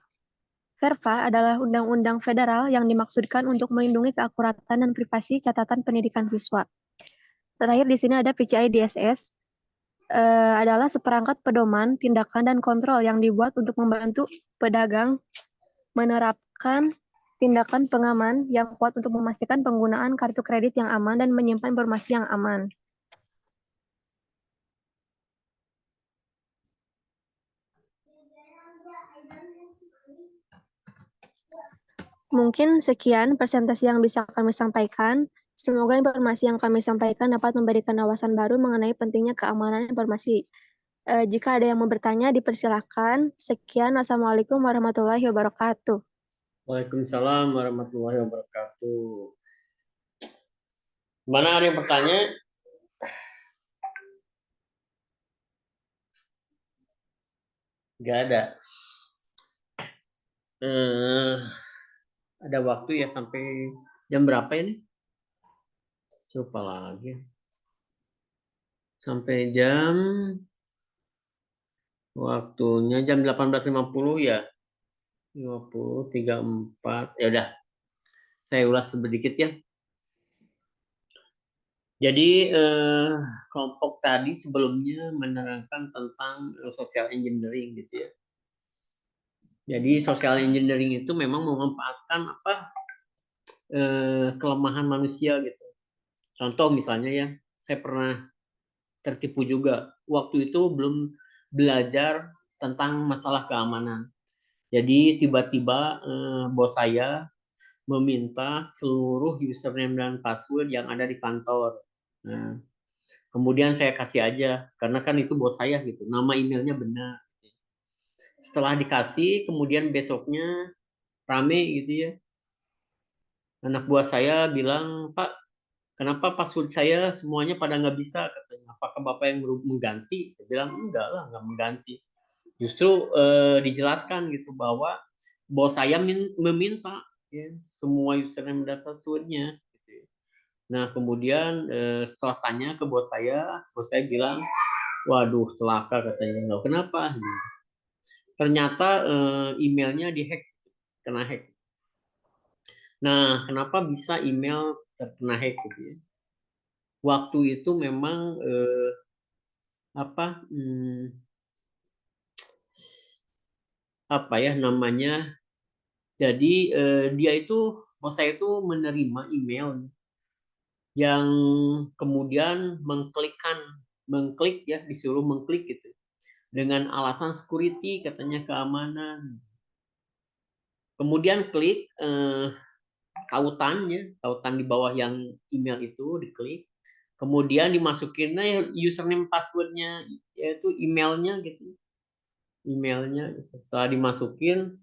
[SPEAKER 8] VERFA adalah undang-undang federal yang dimaksudkan untuk melindungi keakuratan dan privasi catatan pendidikan siswa. Terakhir di sini ada PCI DSS, adalah seperangkat pedoman, tindakan, dan kontrol yang dibuat untuk membantu pedagang menerapkan tindakan pengaman yang kuat untuk memastikan penggunaan kartu kredit yang aman dan menyimpan informasi yang aman. Mungkin sekian presentasi yang bisa kami sampaikan. Semoga informasi yang kami sampaikan dapat memberikan wawasan baru mengenai pentingnya keamanan informasi. Jika ada yang mau bertanya, dipersilakan. Sekian, wassalamualaikum warahmatullahi wabarakatuh.
[SPEAKER 3] Waalaikumsalam warahmatullahi wabarakatuh. Mana ada yang bertanya? Nggak ada. Ada waktu ya sampai jam berapa ini? Lupa lagi. Sampai jam waktunya jam 18.50 ya. 50.34. Ya udah. Saya ulas sedikit ya. Jadi kelompok tadi sebelumnya menerangkan tentang social engineering gitu ya. Jadi social engineering itu memang memanfaatkan kelemahan manusia gitu. Contoh misalnya ya, saya pernah tertipu juga. Waktu itu belum belajar tentang masalah keamanan. Jadi tiba-tiba bos saya meminta seluruh username dan password yang ada di kantor. Nah, kemudian saya kasih aja, karena kan itu bos saya gitu, nama emailnya benar. Setelah dikasih, kemudian besoknya rame gitu ya. Anak buah saya bilang, Pak, kenapa password saya semuanya pada nggak bisa? Katanya, apakah Bapak yang mengganti? Saya bilang, enggak lah, nggak mengganti. Justru dijelaskan gitu bahwa bos saya meminta ya, semua username dan passwordnya. Gitu. Nah kemudian setelah tanya ke bos saya bilang, waduh celaka katanya. Loh, kenapa? Ternyata emailnya dihack, kena hack. Nah kenapa bisa email terkena hack gitu ya? Waktu itu memang apa ya namanya? Jadi dia itu bos saya itu menerima email yang kemudian mengklik ya, disuruh mengklik gitu dengan alasan security katanya keamanan. Kemudian klik tautan di bawah yang email itu diklik. Kemudian dimasukinnya username passwordnya yaitu emailnya gitu. Emailnya gitu. Setelah dimasukin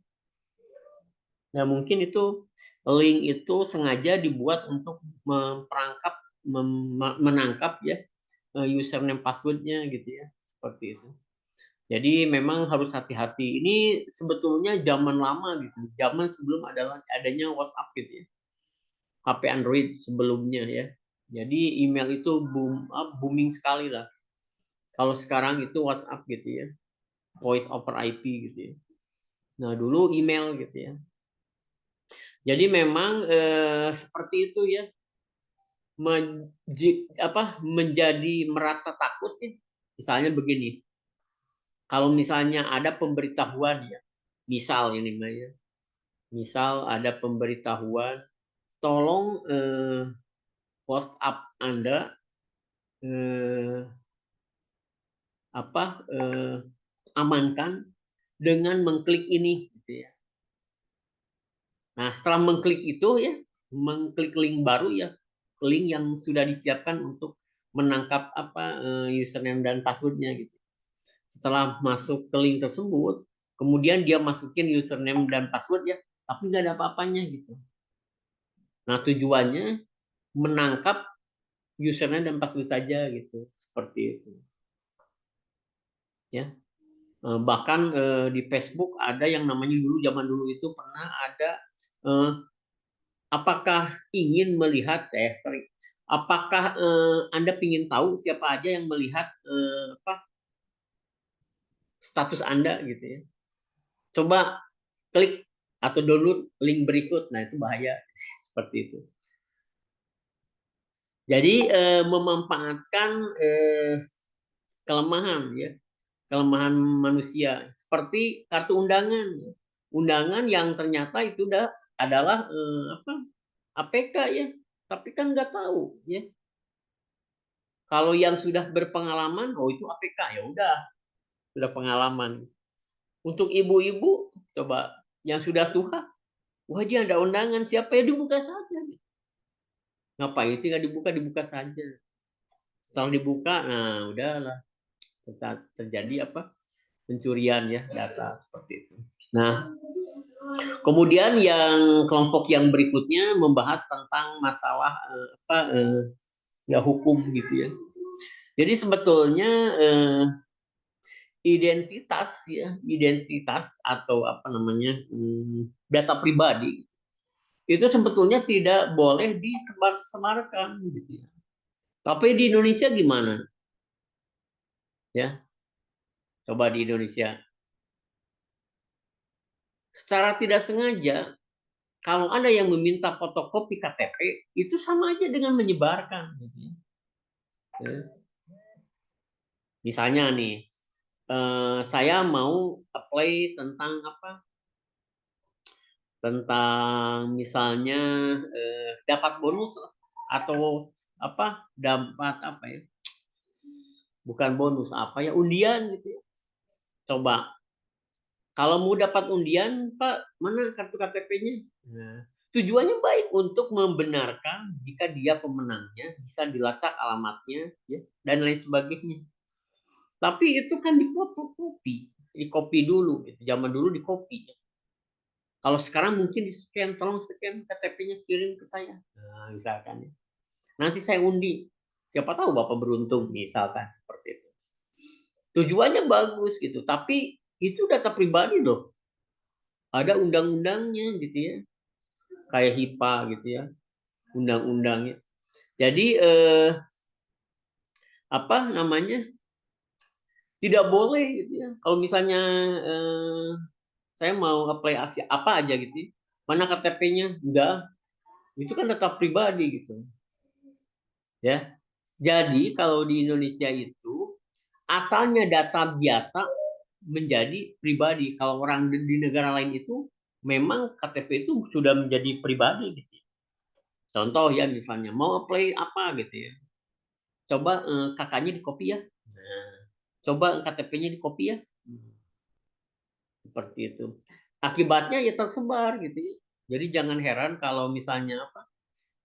[SPEAKER 3] ya mungkin itu link itu sengaja dibuat untuk menangkap ya username passwordnya gitu ya, seperti itu. Jadi memang harus hati-hati. Ini sebetulnya zaman lama gitu, zaman sebelum adanya WhatsApp gitu ya, HP Android sebelumnya ya. Jadi email itu booming sekali lah. Kalau sekarang itu WhatsApp gitu ya, voice over IP gitu ya. Nah dulu email gitu ya. Jadi memang seperti itu ya, menjadi merasa takut ya. Misalnya begini, kalau misalnya ada pemberitahuan ya, misal ada pemberitahuan, tolong WhatsApp Anda amankan dengan mengklik ini gitu ya. Nah, setelah mengklik itu ya, mengklik link baru ya, link yang sudah disiapkan untuk menangkap username dan passwordnya gitu. Setelah masuk ke link tersebut, kemudian dia masukin username dan password ya, tapi nggak ada apa-apanya gitu. Nah, tujuannya menangkap username dan password saja gitu, seperti itu. Ya. Bahkan di Facebook ada yang namanya zaman dulu itu pernah ada apakah ingin melihat apakah Anda ingin tahu siapa aja yang melihat status Anda gitu ya. Coba klik atau download link berikut. Nah, itu bahaya seperti itu. Jadi memanfaatkan kelemahan ya, kelemahan manusia seperti kartu undangan. Undangan yang ternyata itu adalah APK ya, tapi kan nggak tahu ya. Kalau yang sudah berpengalaman, oh itu APK ya udah, sudah pengalaman. Untuk ibu-ibu coba yang sudah tua Wah, dia ada undangan, siapa ya dibuka saja. Ngapain sih nggak dibuka, dibuka saja. Setelah dibuka, nah udahlah terjadi apa? Pencurian ya data seperti itu. Nah, kemudian yang kelompok yang berikutnya membahas tentang masalah ya hukum gitu ya. Jadi sebetulnya identitas atau apa namanya data pribadi itu sebetulnya tidak boleh disebar-sebarkan gitu ya. Tapi di Indonesia gimana? Ya, coba di Indonesia. Secara tidak sengaja, kalau ada yang meminta fotokopi KTP, itu sama aja dengan menyebarkan. Gitu ya. Misalnya nih, saya mau apply tentang apa? Tentang misalnya dapat bonus atau apa? Dapat apa ya? Bukan bonus apa ya? Undian gitu ya. Coba kalau mau dapat undian, Pak, mana kartu KTP-nya? Nah, tujuannya baik untuk membenarkan jika dia pemenangnya, bisa dilacak alamatnya, ya, dan lain sebagainya. Tapi itu kan difotokopi, dikopi dulu. Gitu. Zaman dulu dikopi. Kalau sekarang mungkin di-scan, tolong scan KTP-nya kirim ke saya. Nah, misalkan. Nanti saya undi. Siapa tahu Bapak beruntung, misalkan seperti itu. Tujuannya bagus gitu, tapi itu data pribadi loh. Ada undang-undangnya gitu ya. Kayak HIPAA gitu ya. Undang-undangnya. Jadi apa namanya? Tidak boleh gitu ya. Kalau misalnya saya mau apply apa aja gitu. Ya. Mana KTP-nya? Enggak. Itu kan data pribadi gitu. Ya. Jadi kalau di Indonesia itu asalnya data biasa menjadi pribadi. Kalau orang di negara lain itu memang KTP itu sudah menjadi pribadi gitu. Contoh ya misalnya mau apply apa gitu ya. Coba kakaknya di copy ya. Nah, coba KTP-nya di copy ya. Seperti itu. Akibatnya ya tersebar gitu ya. Jadi jangan heran kalau misalnya apa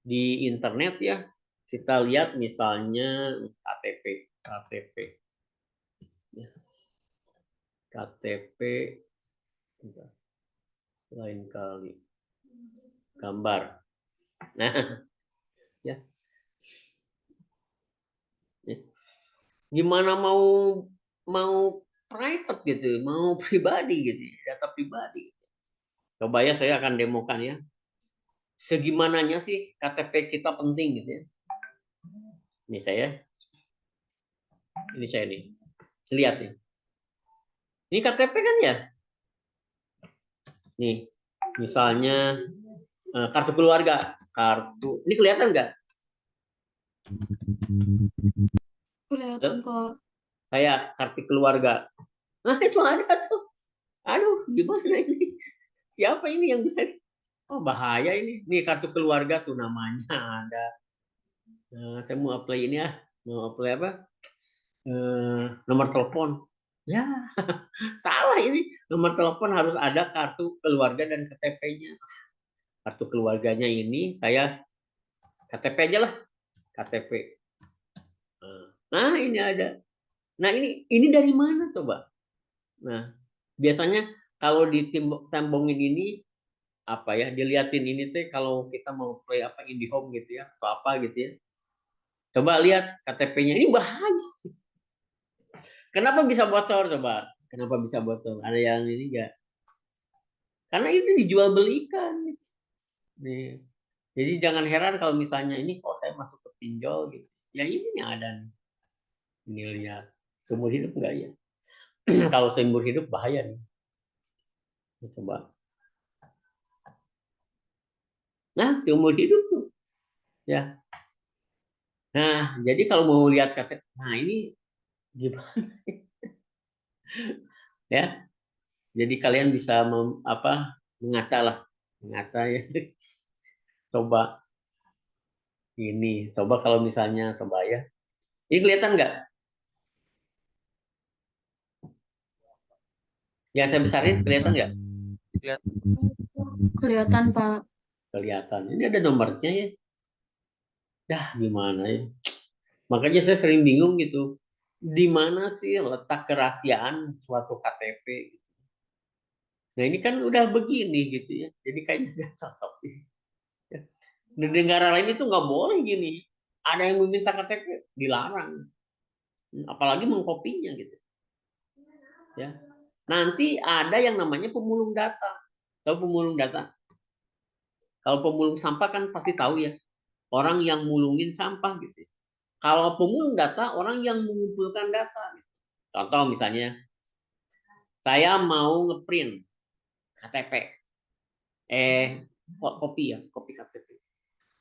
[SPEAKER 3] di internet ya kita lihat misalnya KTP ya. KTP lain kali gambar. Nah, ya. Gimana mau private gitu, mau pribadi gitu, data pribadi. Coba ya saya akan demokan ya. Segimananya sih KTP kita penting gitu ya. Ini saya nih. Lihat nih. Ini KTP kan ya? Nih, misalnya kartu keluarga, ini kelihatan nggak?
[SPEAKER 1] Kelihatan kok.
[SPEAKER 3] Saya kartu keluarga. Nah itu ada tuh. Aduh, gimana ini? Siapa ini yang bisa? Oh bahaya ini. Nih kartu keluarga tuh namanya ada. Saya mau apply ini ya. Mau apply apa? Nomor telepon. Ya, salah ini. Nomor telepon harus ada kartu keluarga dan KTP-nya. Kartu keluarganya ini saya KTP aja lah. KTP. Nah, ini ada. Nah, ini dari mana coba? Nah, biasanya kalau ditembongin ini apa ya? Diliatin ini teh kalau kita mau play apa IndiHome gitu ya, atau apa gitu ya. Coba lihat KTP-nya. Ini bahaya. Kenapa bisa bocor coba? Kenapa bisa bocor? Ada yang ini enggak? Karena itu dijual belikan. Nih. Jadi jangan heran kalau misalnya ini kok saya masuk ke pinjol gitu. Ya ini nih ada nih. Ini lihat. Seumur hidup enggak ya? Kalau seumur hidup bahaya nih. Coba. Nah, seumur hidup tuh. Ya. Nah, jadi kalau mau lihat KTP, nah ini gimana? Ya. Jadi kalian bisa mengaca lah. Mengaca ya. Coba ini. Coba kalau misalnya coba ya. Ini kelihatan nggak? Yang saya besarin kelihatan nggak?
[SPEAKER 2] Lihat.
[SPEAKER 1] Kelihatan, Pak.
[SPEAKER 3] Kelihatan. Ini ada nomornya ya. Dah gimana ya. Makanya saya sering bingung gitu. Di mana sih letak kerahasiaan suatu KTP? Nah ini kan udah begini gitu ya. Jadi kayaknya nggak cocok. Ya. Di negara lain itu nggak boleh gini. Ada yang meminta KTP dilarang. Apalagi mengkopinya gitu. Ya. Nanti ada yang namanya pemulung data. Tahu pemulung data? Kalau pemulung sampah kan pasti tahu ya. Orang yang mulungin sampah gitu. Kalau pemulung data, orang yang mengumpulkan data. Contoh misalnya, saya mau ngeprint KTP. Kopi ya, kopi KTP.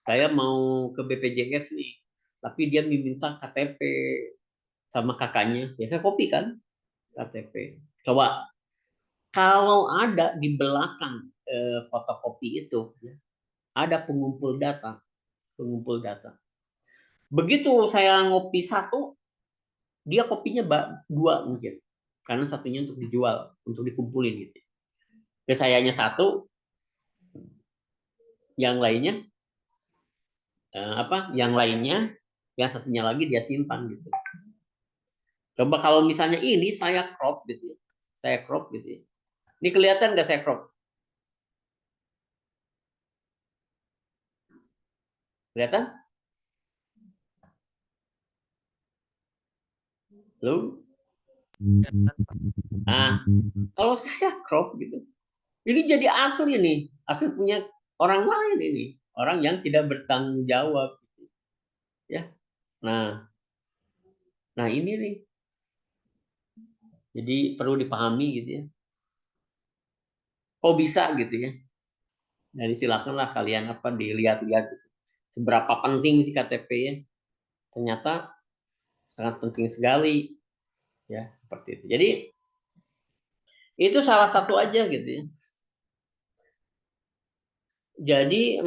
[SPEAKER 3] Saya mau ke BPJS nih, tapi dia meminta KTP sama kakaknya. Ya saya kopi kan KTP. Coba, kalau ada di belakang fotokopi itu, ada pengumpul data. Begitu saya ngopi satu, dia kopinya dua mungkin, karena satunya untuk dijual, untuk dikumpulin gitu. Ke sayanya satu, yang lainnya yang satunya lagi dia simpan gitu. Coba kalau misalnya ini saya crop gitu ya. Ini kelihatan nggak saya crop? Kelihatan? Halo? Nah, kalau saya crop gitu, ini jadi asli nih, asli punya orang lain ini, orang yang tidak bertanggung jawab, gitu. Ya. Nah ini nih, jadi perlu dipahami gitu ya. Kok bisa gitu ya? Jadi silakanlah kalian dilihat-lihat gitu. Seberapa penting sih KTP ya? Ternyata sangat penting sekali ya, seperti itu. Jadi itu salah satu aja gitu ya. Jadi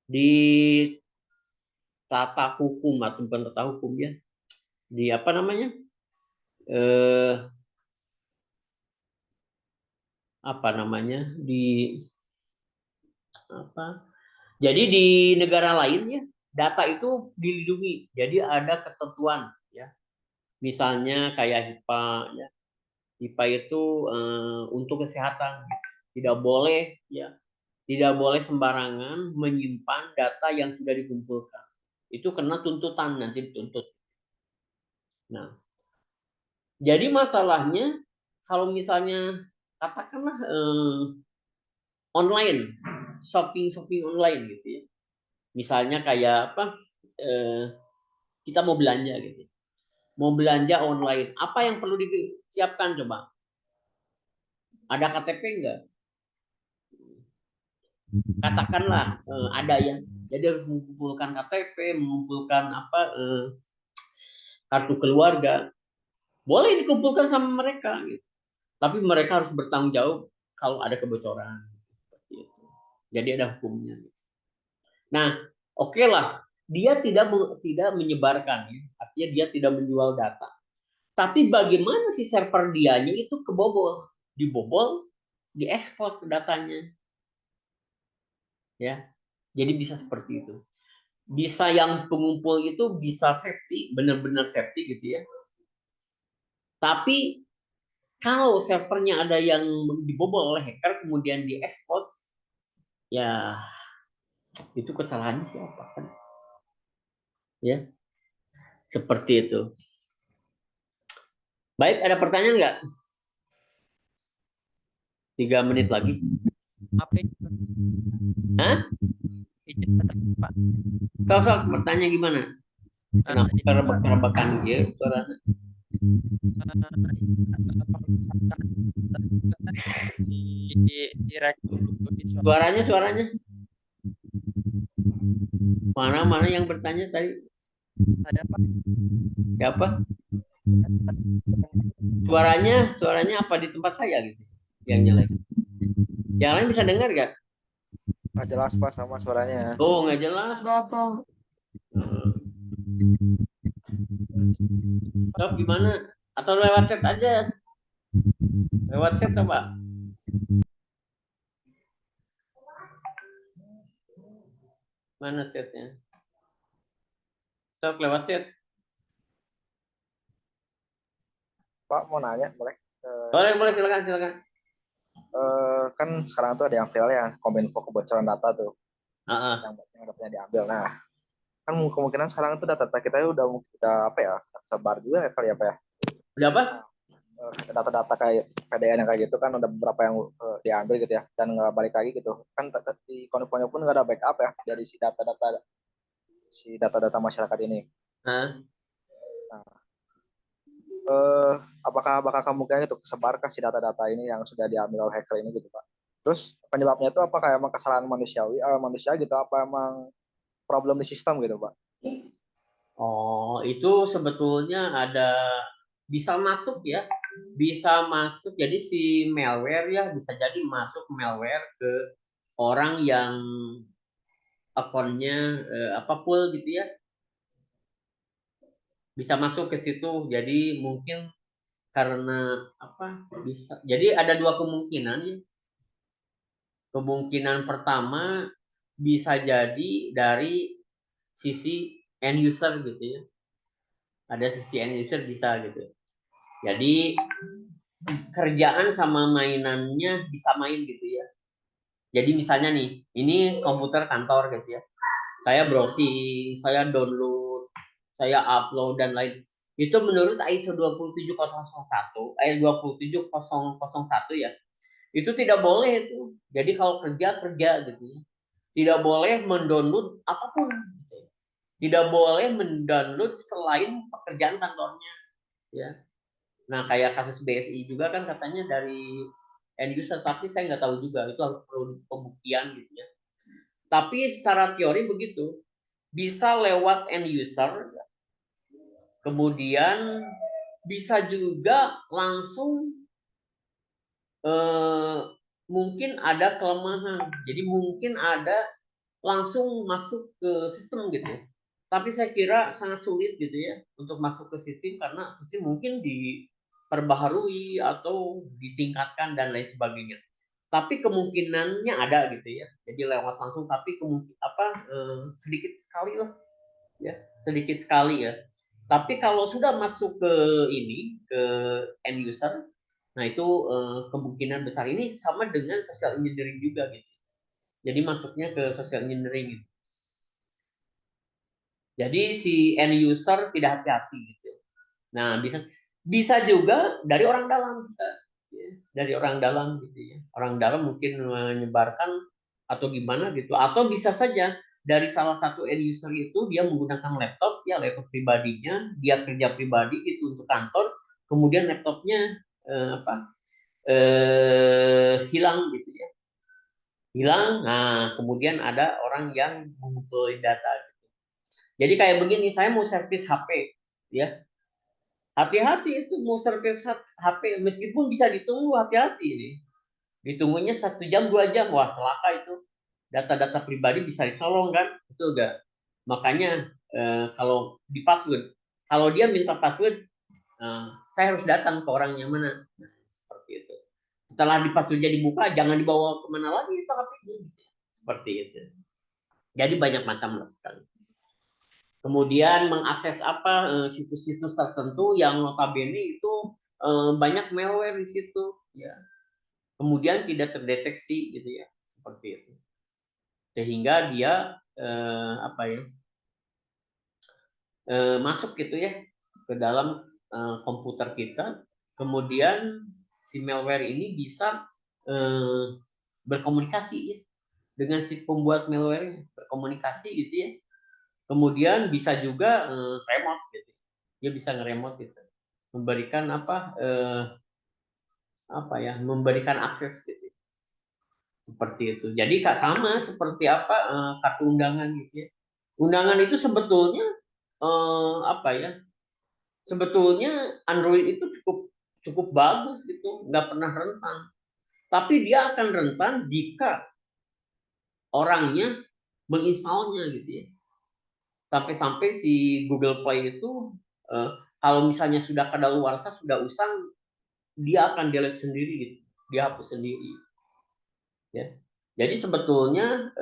[SPEAKER 3] di tata hukum atau bukan tata hukum ya, di apa namanya, jadi di negara lain ya, data itu dilindungi. Jadi ada ketentuan ya. Misalnya kayak HIPAA ya. HIPAA itu untuk kesehatan. Tidak boleh ya. Tidak boleh sembarangan menyimpan data yang sudah dikumpulkan. Itu kena tuntutan, nanti dituntut. Nah, jadi masalahnya kalau misalnya katakanlah online, shopping online gitu ya. Misalnya kayak kita mau belanja gitu. Mau belanja online, apa yang perlu disiapkan coba? Ada KTP enggak? Katakanlah ada ya. Jadi harus mengumpulkan KTP, mengumpulkan kartu keluarga. Boleh dikumpulkan sama mereka gitu. Tapi mereka harus bertanggung jawab kalau ada kebocoran. Jadi ada hukumnya. Nah, oke lah, dia tidak menyebarkan, ya. Artinya dia tidak menjual data. Tapi bagaimana si server dianya itu dibobol, diekspos datanya, ya. Jadi bisa seperti itu. Bisa yang pengumpul itu bisa safety, benar-benar safety gitu ya. Tapi kalau servernya ada yang dibobol oleh hacker kemudian diekspos, ya itu kesalahannya siapa kan? Ya, seperti itu. Baik, ada pertanyaan nggak? 3 menit lagi. Hah? Sok, bertanya gimana? Kenapa kerebek-kerebekan gitu suaranya? Suaranya. Mana yang bertanya tadi? Siapa? Suaranya apa di tempat saya gitu? Yang nyalain. Yang lain bisa dengar gak?
[SPEAKER 10] Nggak jelas Pak sama suaranya.
[SPEAKER 3] Oh, nggak jelas.
[SPEAKER 1] Bapak.
[SPEAKER 3] Sob gimana? Atau lewat chat aja? Lewat chat coba. Mana chatnya? Sob lewat chat.
[SPEAKER 10] Pak mau nanya boleh?
[SPEAKER 3] Boleh silakan.
[SPEAKER 10] Kan sekarang tuh ada yang viral ya, Kominfo kebocoran data tuh,
[SPEAKER 3] Heeh.
[SPEAKER 10] yang datanya diambil. Nah, kan kemungkinan sekarang tuh data kita udah apa ya, tersebar juga ya kali ya Pak ya.
[SPEAKER 3] Udah apa?
[SPEAKER 10] Data-data kayak PDN yang kayak gitu kan udah beberapa yang diambil gitu ya, dan nggak balik lagi gitu. Kan di Kominfo pun nggak ada backup ya dari si data-data masyarakat ini.
[SPEAKER 3] Nah,
[SPEAKER 10] apakah bakal kemungkinan itu kesebarkah si data-data ini yang sudah diambil oleh hacker ini gitu Pak? Terus penyebabnya itu apakah emang kesalahan manusia gitu, apa emang problem di sistem gitu Pak?
[SPEAKER 3] oh itu sebetulnya bisa masuk ya, bisa masuk. Jadi si malware ya bisa jadi masuk malware ke orang yang akunnya full gitu ya, bisa masuk ke situ. Jadi mungkin karena bisa. Jadi ada dua kemungkinan ya. Kemungkinan pertama bisa jadi dari sisi end user gitu ya. Ada sisi end user bisa gitu. Jadi kerjaan sama mainannya bisa main gitu ya. Jadi misalnya nih, ini komputer kantor gitu ya. Saya browsing, saya download, saya upload dan lain. Itu menurut ISO 27001, ayat 27001 ya. Itu tidak boleh itu. Jadi kalau kerja gitu ya. Tidak boleh mendownload apapun. Gitu. Tidak boleh mendownload selain pekerjaan kantornya. Ya. Nah kayak kasus BSI juga kan katanya dari end user, tapi saya nggak tahu juga. Itu harus perlu pembuktian gitu ya. Tapi secara teori begitu. Bisa lewat end user, kemudian bisa juga langsung mungkin ada kelemahan. Jadi mungkin ada langsung masuk ke sistem gitu. Tapi saya kira sangat sulit gitu ya untuk masuk ke sistem karena sistem mungkin diperbaharui atau ditingkatkan dan lain sebagainya. Tapi kemungkinannya ada gitu ya. Jadi lewat langsung, tapi sedikit sekali lah ya, sedikit sekali ya. Tapi kalau sudah masuk ke ke end user, nah itu kemungkinan besar ini sama dengan social engineering juga gitu. Jadi masuknya ke social engineering gitu. Jadi si end user tidak hati-hati gitu. Nah bisa juga dari orang dalam, bisa ya, dari orang dalam gitu ya. Orang dalam mungkin menyebarkan atau gimana gitu, atau bisa saja dari salah satu end user itu dia menggunakan laptop pribadinya, dia kerja pribadi itu untuk kantor, kemudian laptopnya hilang gitu ya, hilang. Nah kemudian ada orang yang mengumpulkan data gitu. Jadi kayak begini, saya mau servis HP ya, hati-hati itu mau servis HP meskipun bisa ditunggu, hati-hati ini ditunggunya 1 jam 2 jam, wah celaka itu, data-data pribadi bisa dicolong kan, betul gak? Makanya kalau di password, kalau dia minta password, saya harus datang ke orang yang mana. Nah, seperti itu. Setelah di passwordnya dibuka, jangan dibawa kemana lagi itu HP-nya. Seperti itu. Jadi banyak macam lah sekali. Kemudian mengakses situs-situs tertentu yang notabene itu banyak malware di situ, ya. Kemudian tidak terdeteksi gitu ya, seperti itu. Sehingga dia masuk gitu ya ke dalam komputer kita. Kemudian si malware ini bisa berkomunikasi ya dengan si pembuat malware, berkomunikasi gitu ya. Kemudian bisa juga remote gitu. Dia bisa nge-remote gitu. Memberikan memberikan akses gitu. Seperti itu. Jadi sama seperti kartu undangan gitu ya. Undangan itu sebetulnya sebetulnya Android itu cukup bagus gitu, nggak pernah rentan. Tapi dia akan rentan jika orangnya menginstalnya gitu ya. Sampai-sampai si Google Play itu Kalau misalnya sudah kadaluarsa, sudah usang, dia akan delete sendiri gitu. Dia hapus sendiri. Ya. Jadi sebetulnya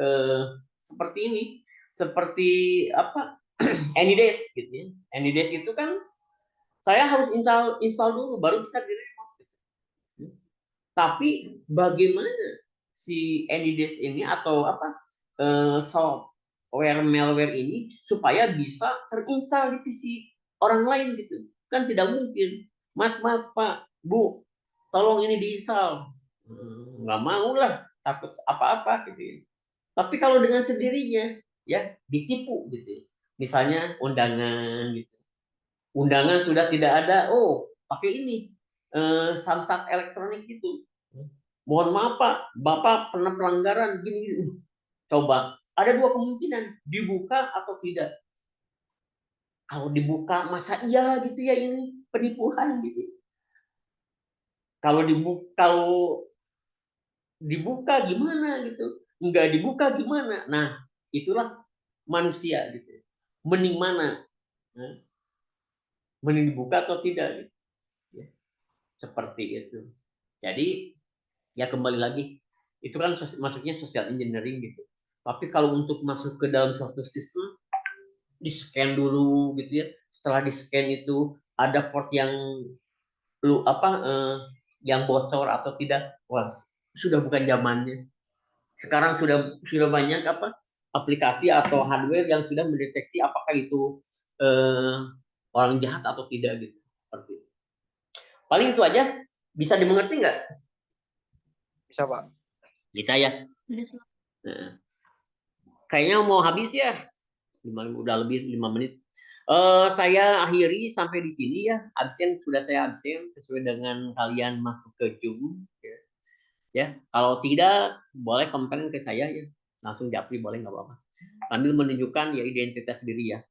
[SPEAKER 3] seperti ini, seperti apa? AnyDesk gitu ya. AnyDesk itu kan saya harus install dulu baru bisa di-remote. Gitu. Tapi bagaimana si AnyDesk ini atau apa software malware ini supaya bisa terinstall di PC orang lain gitu? Kan tidak mungkin. Mas, Pak, Bu, tolong ini diinstal. Nggak mau lah, takut apa-apa gitu ya. Tapi kalau dengan sendirinya ya ditipu gitu. Misalnya undangan gitu. Undangan sudah tidak ada, oh pakai ini samsat elektronik gitu. Mohon maaf Pak, Bapak pernah pelanggaran gini. Coba ada dua kemungkinan, dibuka atau tidak. Kalau dibuka masa iya gitu ya ini penipuan gitu. Kalau dibuka gimana gitu, nggak dibuka gimana. Nah itulah manusia gitu, mending mana, mending dibuka atau tidak gitu. Ya, seperti itu. Jadi ya kembali lagi itu kan masuknya social engineering gitu. Tapi kalau untuk masuk ke dalam suatu sistem, di scan dulu gitu ya. Setelah di scan itu ada port yang yang bocor atau tidak, wah sudah bukan zamannya. Sekarang sudah banyak aplikasi atau hardware yang sudah mendeteksi apakah itu orang jahat atau tidak gitu. Seperti itu. Paling itu aja. Bisa dimengerti nggak?
[SPEAKER 10] Bisa Pak.
[SPEAKER 3] Bisa ya. Nah, kayaknya mau habis ya. Udah lebih 5 menit. Saya akhiri sampai di sini ya. Sudah saya absen sesuai dengan kalian masuk ke Zoom. Ya, kalau tidak boleh komplain ke saya ya. Langsung japri boleh nggak apa-apa. Sambil menunjukkan ya identitas diri ya.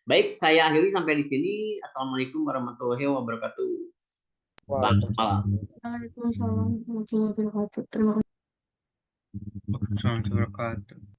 [SPEAKER 3] Baik, saya akhiri sampai di sini. Assalamualaikum warahmatullahi wabarakatuh. Selamat malam.
[SPEAKER 1] Waalaikumsalam warahmatullahi wabarakatuh. Terima kasih.
[SPEAKER 9] Waalaikumsalam warahmatullahi wabarakatuh.